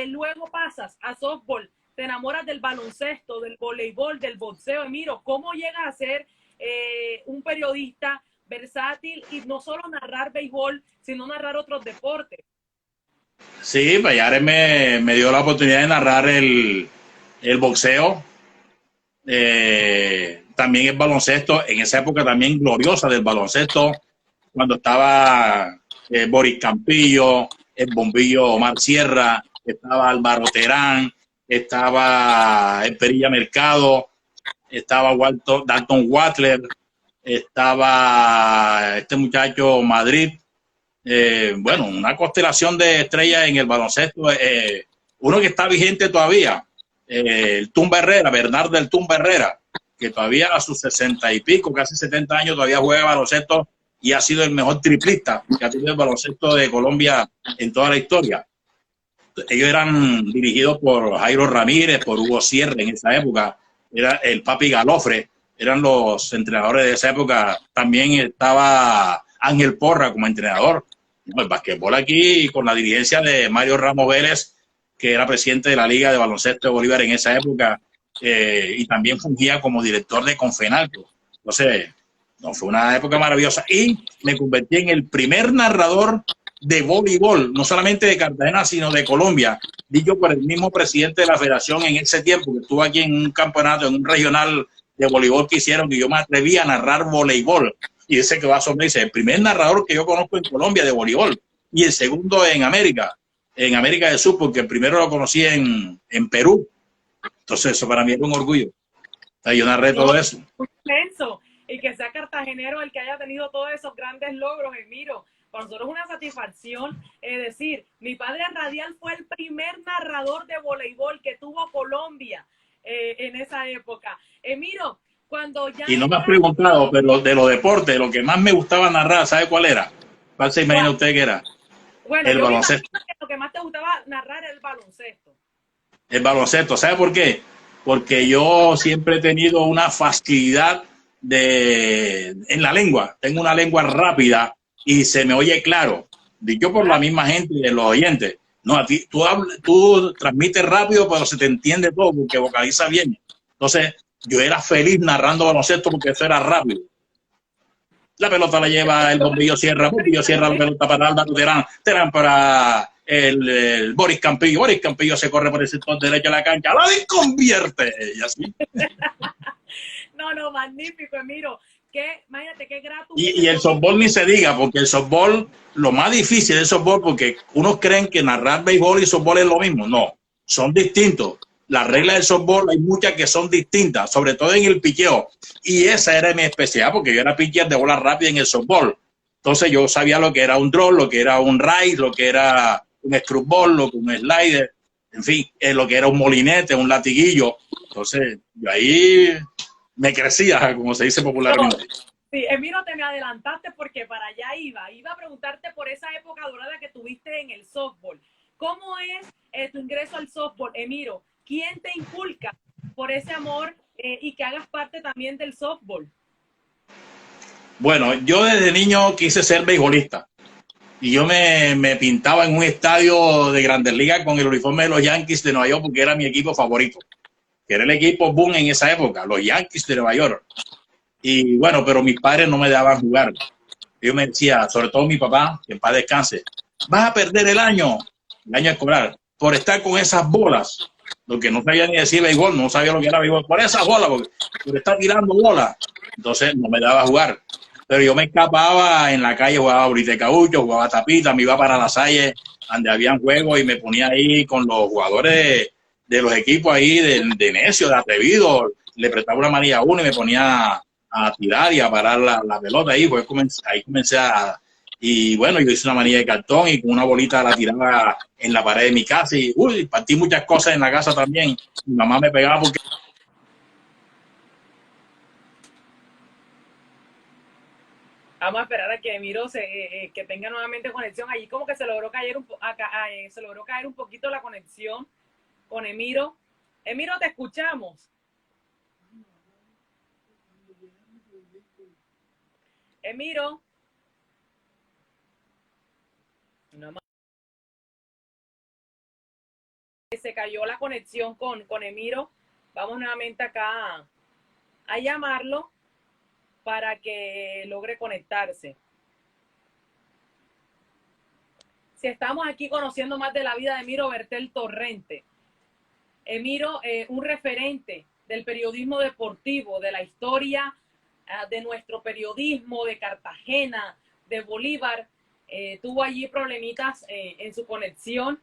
luego pasas a softball, te enamoras del baloncesto, del voleibol, del boxeo. Emiro, ¿cómo llegas a ser un periodista versátil y no solo narrar béisbol, sino narrar otros deportes? Sí, Payares me dio la oportunidad de narrar el boxeo, también el baloncesto, en esa época también gloriosa del baloncesto, cuando estaba Boris Campillo, el bombillo Omar Sierra, estaba Álvaro Terán, estaba el Perilla Mercado, estaba Dalton Watler, estaba este muchacho Madrid. Bueno, una constelación de estrellas en el baloncesto. Uno que está vigente todavía, el Tumba Herrera, Bernardo del Tumba Herrera, que todavía a sus 60 y pico, casi 70 años, todavía juega baloncesto y ha sido el mejor triplista que ha tenido el baloncesto de Colombia en toda la historia. Ellos eran dirigidos por Jairo Ramírez, por Hugo Sierra en esa época, era el Papi Galofre, eran los entrenadores de esa época. También estaba Ángel Porra como entrenador. El basquetbol aquí con la dirigencia de Mario Ramos Vélez, que era presidente de la Liga de Baloncesto de Bolívar en esa época, y también fungía como director de Confenalco. Entonces, no, fue una época maravillosa y me convertí en el primer narrador de voleibol, no solamente de Cartagena, sino de Colombia, dicho por el mismo presidente de la federación en ese tiempo, que estuvo aquí en un campeonato, en un regional de voleibol que hicieron, y yo me atreví a narrar voleibol. y ese que va a sorprender, el primer narrador que yo conozco en Colombia de voleibol y el segundo en América del Sur, porque el primero lo conocí en Perú. Entonces eso para mí es un orgullo. O sea, yo narré todo eso. Muy inmenso. Y que sea cartagenero el que haya tenido todos esos grandes logros, Emiro. Para nosotros es una satisfacción decir, mi padre radial fue el primer narrador de voleibol que tuvo Colombia en esa época. Emiro, cuando ya... Y no me has preguntado, pero de los deportes, lo que más me gustaba narrar, ¿sabe cuál era? ¿Cuál se imagina usted que era? Bueno, el baloncesto. Lo que más te gustaba narrar era el baloncesto. El baloncesto, ¿sabe por qué? Porque yo siempre he tenido una facilidad en la lengua. Tengo una lengua rápida y se me oye claro. Dicho por la misma gente de los oyentes. No, a ti, tú transmites rápido, pero se te entiende todo porque vocaliza bien. Entonces, yo era feliz narrando baloncesto porque eso era rápido. La pelota la lleva el bombillo Sierra la pelota para Alda Terán para el Boris Campillo. Boris Campillo se corre por el sector derecho de la cancha, la desconvierte y así. No, magnífico, Emiro. Imagínate qué grato. Y el softball ni se diga, porque el softball, lo más difícil del softball, porque unos creen que narrar béisbol y softball es lo mismo. No, son distintos. Las reglas del softball hay muchas que son distintas, sobre todo en el picheo. Y esa era mi especialidad, porque yo era pitcher de bola rápida en el softball. Entonces yo sabía lo que era un draw, lo que era un raise, lo que era un screwball, lo que un slider, en fin, lo que era un molinete, un latiguillo. Entonces yo ahí me crecía, como se dice popularmente. Sí, Emiro, te me adelantaste porque para allá iba a preguntarte por esa época dorada que tuviste en el softball. ¿Cómo es tu ingreso al softball, Emiro? ¿Quién te inculca por ese amor y que hagas parte también del softball? Bueno, yo desde niño quise ser beisbolista y yo me pintaba en un estadio de Grandes Ligas con el uniforme de los Yankees de Nueva York porque era mi equipo favorito, que era el equipo boom en esa época, los Yankees de Nueva York. Y bueno, pero mis padres no me dejaban jugar. Yo me decía, sobre todo mi papá, que en paz descanse, vas a perder el año escolar, por estar con esas bolas. Lo que no sabía ni decir béisbol, no sabía lo que era béisbol, por esas bolas, por estar tirando bolas. Entonces no me daba a jugar. Pero yo me escapaba en la calle, jugaba bolita de caucho, jugaba tapita, me iba para la Salle, donde habían juegos y me ponía ahí con los jugadores de los equipos ahí, de necio, de atrevido. Le prestaba una manilla a uno y me ponía a tirar y a parar la pelota ahí. Pues ahí comencé a... Y bueno, yo hice una manilla de cartón y con una bolita la tiraba en la pared de mi casa y partí muchas cosas en la casa también. Mi mamá me pegaba porque... Vamos a esperar a que Emiro que tenga nuevamente conexión. Allí como que se logró caer un poquito la conexión con Emiro. Emiro, te escuchamos. Emiro. Se cayó la conexión con Emiro. Vamos nuevamente acá a llamarlo para que logre conectarse. Si estamos aquí conociendo más de la vida de Emiro Bertel Torrente. Emiro, un referente del periodismo deportivo, de la historia de nuestro periodismo, de Cartagena, de Bolívar. Tuvo allí problemitas en su conexión.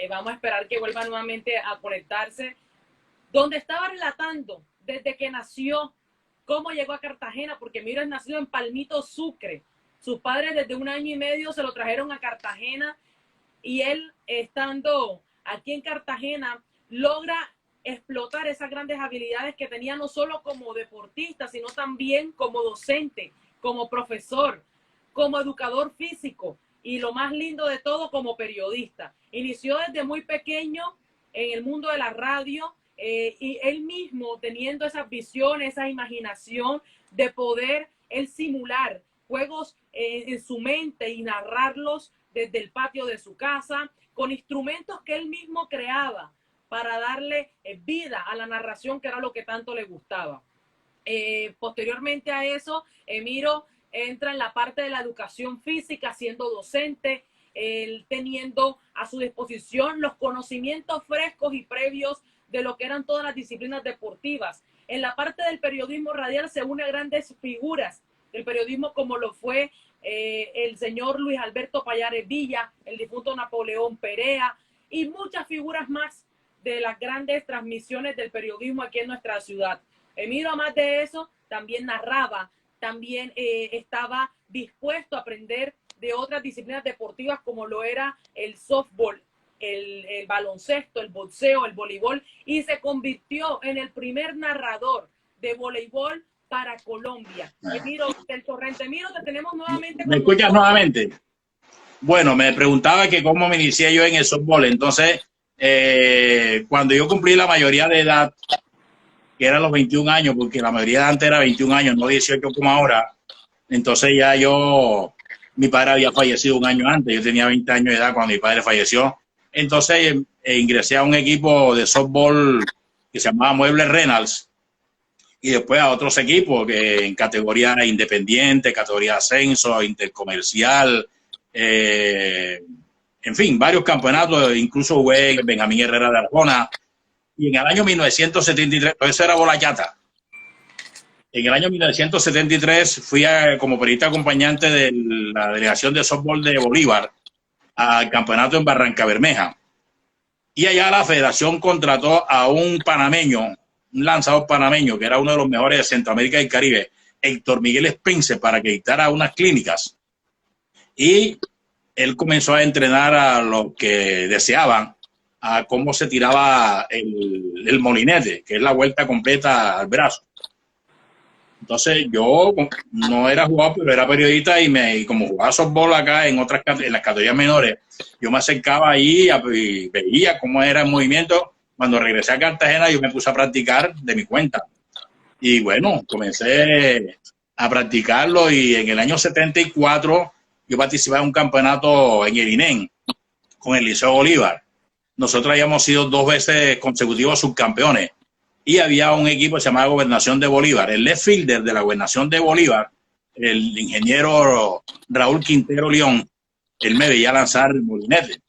Vamos a esperar que vuelva nuevamente a conectarse. Donde estaba relatando desde que nació, cómo llegó a Cartagena, porque Emiro es nacido en Palmito, Sucre. Sus padres desde 1 año y medio se lo trajeron a Cartagena y él, estando aquí en Cartagena, logra explotar esas grandes habilidades que tenía no solo como deportista, sino también como docente, como profesor, como educador físico y lo más lindo de todo, como periodista. Inició desde muy pequeño en el mundo de la radio, y él mismo teniendo esas visiones, esa imaginación de poder él simular juegos en su mente y narrarlos desde el patio de su casa, con instrumentos que él mismo creaba para darle vida a la narración, que era lo que tanto le gustaba. Posteriormente a eso, Emiro entra en la parte de la educación física, siendo docente, él teniendo a su disposición los conocimientos frescos y previos de lo que eran todas las disciplinas deportivas. En la parte del periodismo radial se une a grandes figuras del periodismo, como lo fue el señor Luis Alberto Pallares Villa, el difunto Napoleón Perea y muchas figuras más de las grandes transmisiones del periodismo aquí en nuestra ciudad. Emiro, además de eso, también narraba, también estaba dispuesto a aprender de otras disciplinas deportivas como lo era el softball, el baloncesto, el boxeo, el voleibol, y se convirtió en el primer narrador de voleibol para Colombia. Emiro del Torrente. Emiro, te tenemos nuevamente. ¿Me escuchas nuevamente? Bueno, me preguntaba que cómo me inicié yo en el softball. Entonces, cuando yo cumplí la mayoría de edad, que eran los 21 años, porque la mayoría de antes era 21 años, no 18 como ahora, entonces ya mi padre había fallecido un año antes, yo tenía 20 años de edad cuando mi padre falleció, entonces ingresé a un equipo de softball que se llamaba Muebles Reynolds, y después a otros equipos que en categoría independiente, categoría ascenso, intercomercial, en fin, varios campeonatos, incluso jugué en Benjamín Herrera de Arjona. Y en el año 1973, eso era bola chata. En el año 1973 fui como periodista acompañante de la delegación de softball de Bolívar al campeonato en Barranca Bermeja. Y allá la federación contrató a un panameño, un lanzador panameño, que era uno de los mejores de Centroamérica y Caribe, Héctor Miguel Spence, para que dictara unas clínicas. Y él comenzó a entrenar a los que deseaban a cómo se tiraba el molinete, que es la vuelta completa al brazo. Entonces yo no era jugador, pero era periodista y como jugaba softball acá en las categorías menores, yo me acercaba ahí y veía cómo era el movimiento. Cuando regresé a Cartagena yo me puse a practicar de mi cuenta. Y bueno, comencé a practicarlo y en el año 74 yo participé en un campeonato en el INEN con el Liceo Bolívar. Nosotros habíamos sido 2 veces consecutivos subcampeones y había un equipo que se llamaba Gobernación de Bolívar. El left fielder de la Gobernación de Bolívar, el ingeniero Raúl Quintero León, él me veía lanzar el molinete.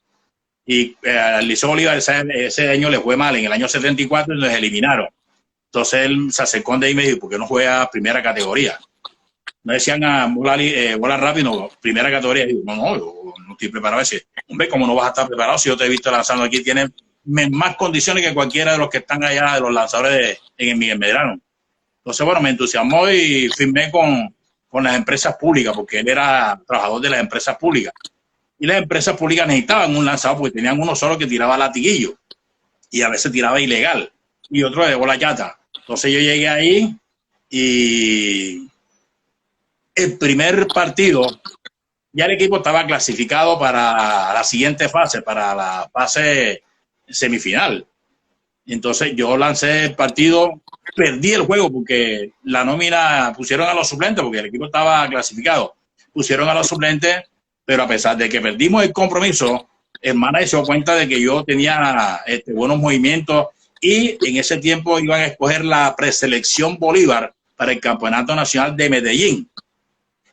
Y al Liceo Bolívar ese año le fue mal, en el año 74 y nos eliminaron. Entonces él se acercó de ahí y me dijo, ¿por qué no juega primera categoría? No decían a bola rápido, primera categoría. Digo, no, yo no estoy preparado. Ese, hombre, ¿cómo no vas a estar preparado si yo te he visto lanzando aquí? Tienes más condiciones que cualquiera de los que están allá, de los lanzadores en el Miguel Medrano. Entonces, bueno, me entusiasmó y firmé con las empresas públicas, porque él era trabajador de las empresas públicas. Y las empresas públicas necesitaban un lanzador porque tenían uno solo que tiraba latiguillo y a veces tiraba ilegal y otro de bola chata. Entonces yo llegué ahí y el primer partido ya el equipo estaba clasificado para la siguiente fase, para la fase semifinal. Entonces yo lancé el partido, perdí el juego porque la nómina pusieron a los suplentes porque el equipo estaba clasificado. Pusieron a los suplentes, pero a pesar de que perdimos el compromiso, el manager se dio cuenta de que yo tenía buenos movimientos y en ese tiempo iban a escoger la preselección Bolívar para el Campeonato Nacional de Medellín.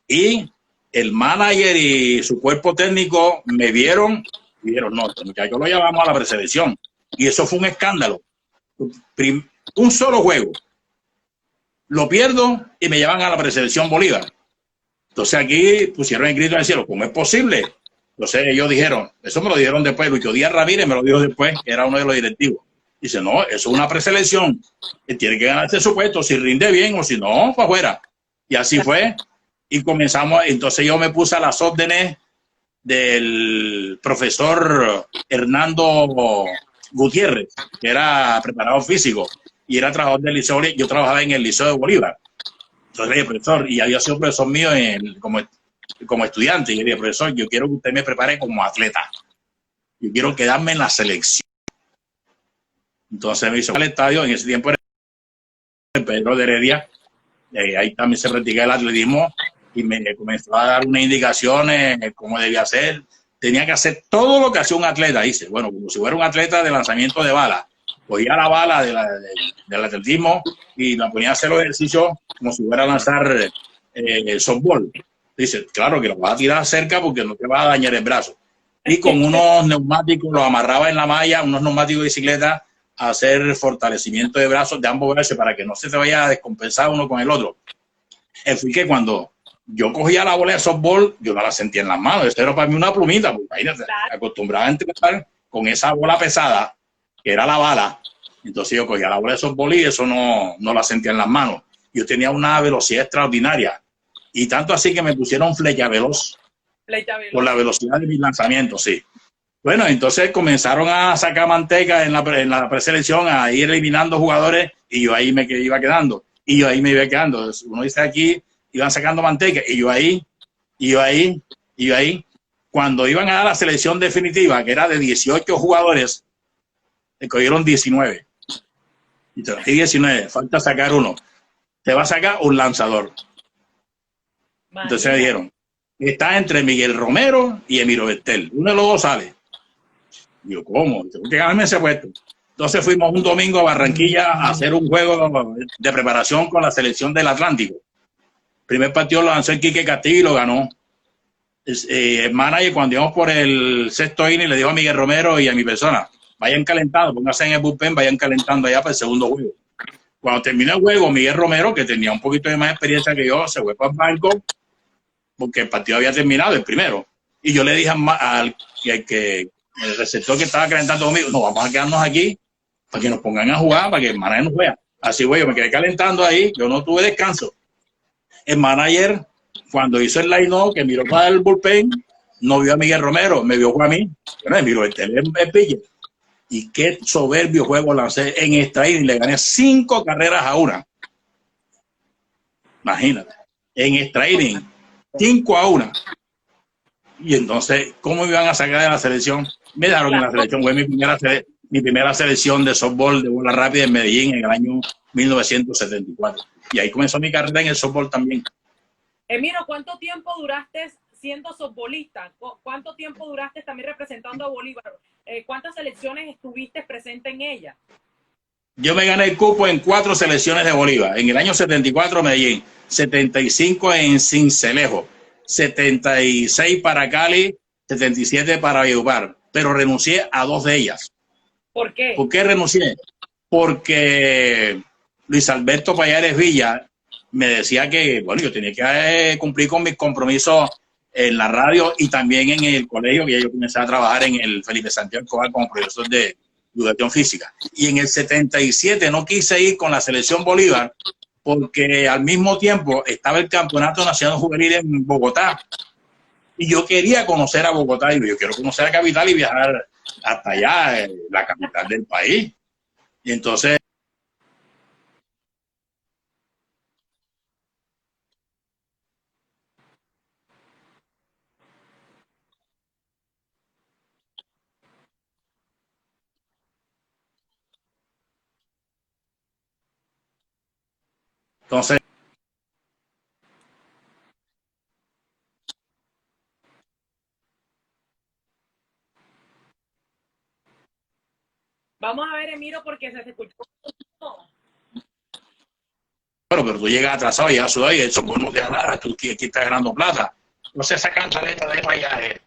Y el manager y su cuerpo técnico me vieron, no, este muchacho lo llamamos a la preselección. Y eso fue un escándalo. Un solo juego. Lo pierdo y me llevan a la preselección Bolívar. Entonces aquí pusieron el grito en el cielo, ¿cómo es posible? Entonces ellos dijeron, eso me lo dijeron después, Lucho Díaz Ramírez me lo dijo después, que era uno de los directivos. Dice, no, eso es una preselección. Tiene que ganarse su puesto, si rinde bien o si no, para afuera. Y así fue. Y comenzamos, entonces yo me puse a las órdenes del profesor Hernando Gutiérrez, que era preparador físico y era trabajador del liceo. Yo trabajaba en el Liceo de Bolívar. Entonces le dije, profesor, y había sido profesor mío como estudiante. Y le dije, profesor, yo quiero que usted me prepare como atleta. Yo quiero quedarme en la selección. Entonces me hizo al estadio, en ese tiempo era el Pedro de Heredia. Ahí también se practica el atletismo y me comenzó a dar unas indicaciones cómo debía hacer. Tenía que hacer todo lo que hacía un atleta. Dice, bueno, como si fuera un atleta de lanzamiento de bala. Cogía la bala del atletismo y la ponía a hacer los ejercicios como si fuera a lanzar softball. Dice, claro que lo vas a tirar cerca porque no te va a dañar el brazo. Y con unos neumáticos, los amarraba en la malla, unos neumáticos de bicicleta, a hacer fortalecimiento de brazos de ambos brazos para que no se te vaya a descompensar uno con el otro. Fui que cuando yo cogía la bola de softball, yo no la sentía en las manos, eso era para mí una plumita, porque imagínate, acostumbrada a entrenar con esa bola pesada, que era la bala, entonces yo cogía la bola de softball y eso no la sentía en las manos. Yo tenía una velocidad extraordinaria, y tanto así que me pusieron flecha veloz, por la velocidad de mis lanzamientos, sí. Bueno, entonces comenzaron a sacar manteca en la preselección, a ir eliminando jugadores, y yo ahí me iba quedando, y yo ahí me iba quedando. Uno dice aquí, iban sacando manteca, y yo ahí. Cuando iban a dar la selección definitiva, que era de 18 jugadores, escogieron 19. Y 19, falta sacar uno. Te va a sacar un lanzador. Entonces me dijeron, está entre Miguel Romero y Emiro Bertel. Uno de los dos sale. Y yo, ¿cómo? Tengo que ganarme ese puesto. Entonces fuimos un domingo a Barranquilla a hacer un juego de preparación con la selección del Atlántico. El primer partido lo lanzó el Quique Castillo y lo ganó. El manager, cuando íbamos por el sexto inning, le dijo a Miguel Romero y a mi persona, vayan calentando, pónganse en el bullpen, vayan calentando allá para el segundo juego. Cuando terminó el juego, Miguel Romero, que tenía un poquito de más experiencia que yo, se fue para el banco porque el partido había terminado, el primero. Y yo le dije al el receptor que estaba calentando conmigo, no, vamos a quedarnos aquí para que nos pongan a jugar, para que el manager nos vea. Así fue, yo me quedé calentando ahí, yo no tuve descanso. El manager, cuando hizo el line-up, que miró para el bullpen, no vio a Miguel Romero, me vio a mí. Bueno, me miró el pitcher. Y qué soberbio juego lancé en extra inning, le gané 5 carreras a 1. Imagínate, en extra inning, 5-1. Y entonces, ¿cómo me iban a sacar de la selección? Me dejaron en la selección. Fue mi primera selección de softball de bola rápida en Medellín en el año 1974. Y ahí comenzó mi carrera en el softball también. Emiro, ¿cuánto tiempo duraste siendo softbolista? ¿Cuánto tiempo duraste también representando a Bolívar? ¿Cuántas selecciones estuviste presente en ella? Yo me gané el cupo en 4 selecciones de Bolívar. En el año 74 Medellín, 75 en Sincelejo, 76 para Cali, 77 para Valledupar. Pero renuncié a 2 de ellas. ¿Por qué? ¿Por qué renuncié? Porque Luis Alberto Payares Villa me decía que, bueno, yo tenía que cumplir con mis compromisos en la radio y también en el colegio, que ya yo comencé a trabajar en el Felipe Santiago Escobar como profesor de educación física. Y en el 77 no quise ir con la selección Bolívar porque al mismo tiempo estaba el Campeonato Nacional Juvenil en Bogotá. Y yo quería conocer a Bogotá, y yo quiero conocer la capital y viajar hasta allá, la capital del país. Y entonces Vamos a ver, Emiro, porque se escuchó. bueno, pero tú llegas atrasado, llegas sudado y eso no te da nada, tú aquí estás ganando plata. Entonces esa cantaleta de mayaje,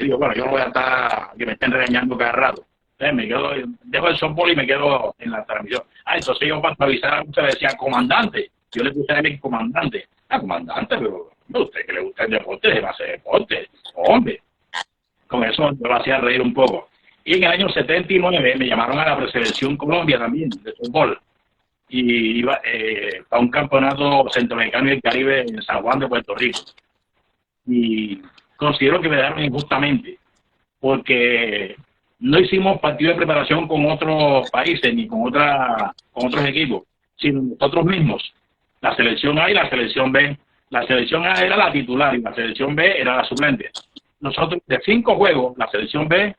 digo, bueno, yo no voy a estar que me estén regañando cada rato. Me quedo, dejo el softball y me quedo en la transmisión. Entonces yo para avisar, usted decía comandante. Yo le puse a mi comandante. Comandante, pero a usted que le gusta el deporte, debe hacer deporte, hombre. Con eso me lo hacía reír un poco. Y en el año 79 me llamaron a la preselección Colombia también, de fútbol. Y iba a un campeonato centroamericano y el Caribe en San Juan de Puerto Rico. Y considero que me dieron injustamente, porque no hicimos partido de preparación con otros países ni con otros equipos, sino nosotros mismos. La selección A y la selección B. La selección A era la titular y la selección B era la suplente. Nosotros, de 5 juegos, la selección B,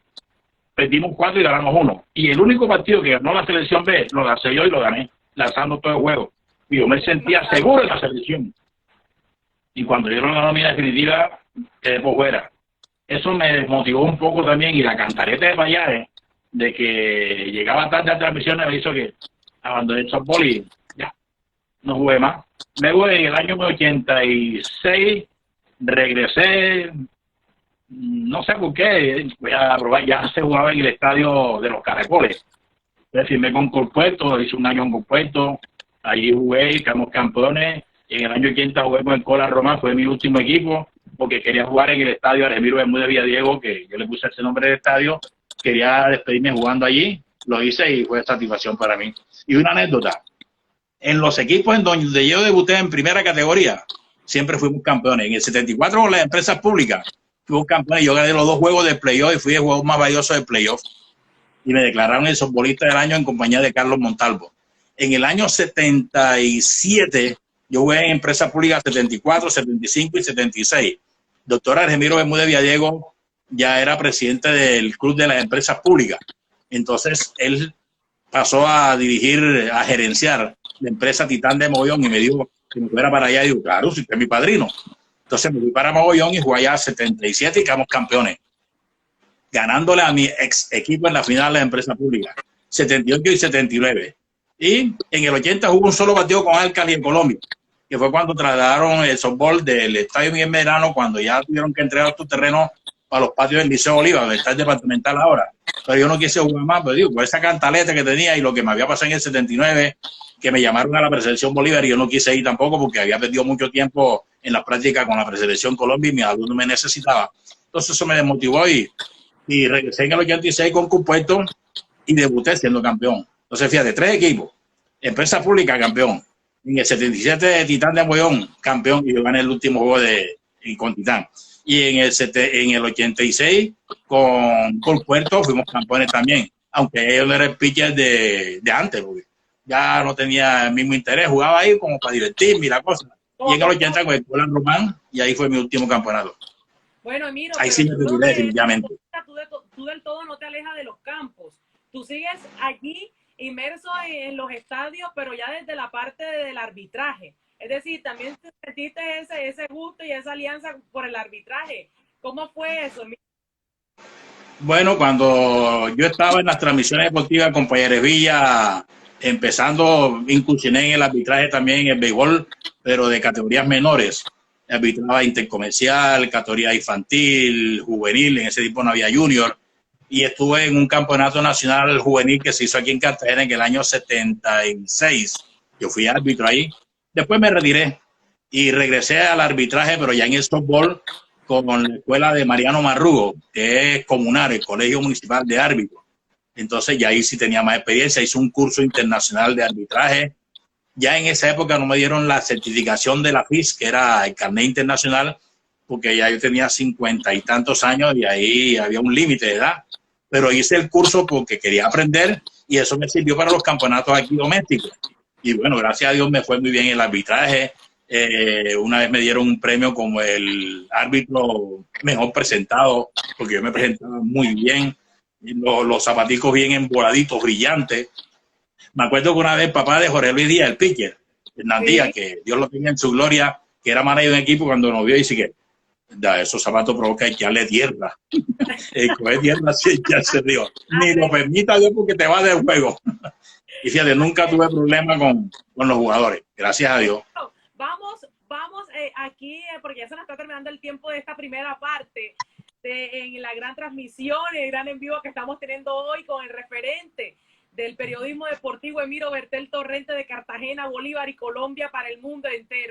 perdimos 4 y ganamos 1. Y el único partido que ganó la selección B, lo lancé yo y lo gané, lanzando todo el juego. Y yo me sentía seguro en la selección. Y cuando dieron la nómina definitiva, quedé por fuera. Eso me desmotivó un poco también, y la cantareta de Payares, de que llegaba tarde a transmisiones, me hizo que abandoné el softball y ya, no jugué más. Luego en el año 86 regresé, no sé por qué, voy a probar, ya se jugaba en el estadio de los Caracoles. Entonces firmé con Colpuerto, hice un año en Colpuerto, allí jugué, quedamos campeones, En el año 80 jugué con el Cola Roma, fue mi último equipo, porque quería jugar en el estadio Argemiro Bermúdez Villadiego, que yo le puse ese nombre de estadio. Quería despedirme jugando allí, lo hice y fue satisfacción para mí. Y una anécdota, en los equipos en donde yo debuté en primera categoría, siempre fuimos campeones. En el 74 con las empresas públicas, fuimos campeones. Yo gané los 2 juegos de playoff y fui el jugador más valioso de playoff. Y me declararon el softbolista del año en compañía de Carlos Montalvo. En el año 77, yo jugué en empresas públicas 74, 75 y 76. Doctor Argemiro Bermúdez Villadiego ya era presidente del Club de las Empresas Públicas. Entonces, él pasó a dirigir, a gerenciar la empresa Titán de Mogollón y me dijo que me fuera para allá. Y digo, claro, si usted es mi padrino. Entonces me fui para Mogollón y jugué allá 77 y quedamos campeones, ganándole a mi ex equipo en la final de la empresa pública, 78 y 79. Y en el 80 hubo un solo partido con Alcali en Colombia, que fue cuando trasladaron el softball del Estadio Miguel Medrano, cuando ya tuvieron que entregar estos terrenos para los patios del Liceo Bolívar, donde está el departamental ahora. Pero yo no quise jugar más, pero digo, por esa cantaleta que tenía y lo que me había pasado en el 79, que me llamaron a la preselección Bolívar y yo no quise ir tampoco porque había perdido mucho tiempo en la práctica con la preselección Colombia y mis alumnos me necesitaban. Entonces eso me desmotivó y regresé en el 86 con Compuesto y debuté siendo campeón. Entonces, fíjate, 3 equipos, empresa pública, campeón. En el 77, Titán de Mogollón, campeón, y yo gané el último juego con Titán. Y en el 86, con Puerto, fuimos campeones también, aunque él era el pitcher de antes, porque ya no tenía el mismo interés, jugaba ahí como para divertirme y la cosa. Y en el 80 con el Cola Román, y ahí fue mi último campeonato. Bueno, Emiro, ahí sí me retiré definitivamente. Tú del todo no te alejas de los campos. Tú sigues aquí inmerso en los estadios, pero ya desde la parte del arbitraje. Es decir, también sentiste ese gusto y esa alianza por el arbitraje. ¿Cómo fue eso? Bueno, cuando yo estaba en las transmisiones deportivas con Payares Villa, empezando, incursioné en el arbitraje también en el béisbol, pero de categorías menores. Arbitraba intercomercial, categoría infantil, juvenil, en ese tiempo no había junior. Y estuve en un campeonato nacional juvenil que se hizo aquí en Cartagena en el año 76. Yo fui árbitro ahí. Después me retiré y regresé al arbitraje, pero ya en el softball con la escuela de Mariano Marrugo, que es comunal, el Colegio Municipal de Árbitros. Entonces ya ahí sí tenía más experiencia, hice un curso internacional de arbitraje. Ya en esa época no me dieron la certificación de la FIS, que era el carnet internacional, porque ya yo tenía 50 y tantos años y ahí había un límite de edad. Pero hice el curso porque quería aprender y eso me sirvió para los campeonatos aquí domésticos. Y bueno, gracias a Dios me fue muy bien el arbitraje. Una vez me dieron un premio como el árbitro mejor presentado, porque yo me presentaba muy bien, los zapaticos bien emboladitos, brillantes. Me acuerdo que una vez papá de Jorge Luis Díaz, el pitcher, Hernán Díaz, que Dios lo tenga en su gloria, que era manager de un equipo, cuando nos vio y dice que esos zapatos provoca echarle tierra. Coger tierra sin echarse Dios. Ni lo permita Dios porque te va del juego. Y fíjate, nunca tuve problema con los jugadores, gracias a Dios. Vamos aquí, porque ya se nos está terminando el tiempo de esta primera parte, en la gran transmisión, el gran en vivo que estamos teniendo hoy con el referente del periodismo deportivo, Emiro Bertel Torrente, de Cartagena, Bolívar y Colombia para el mundo entero.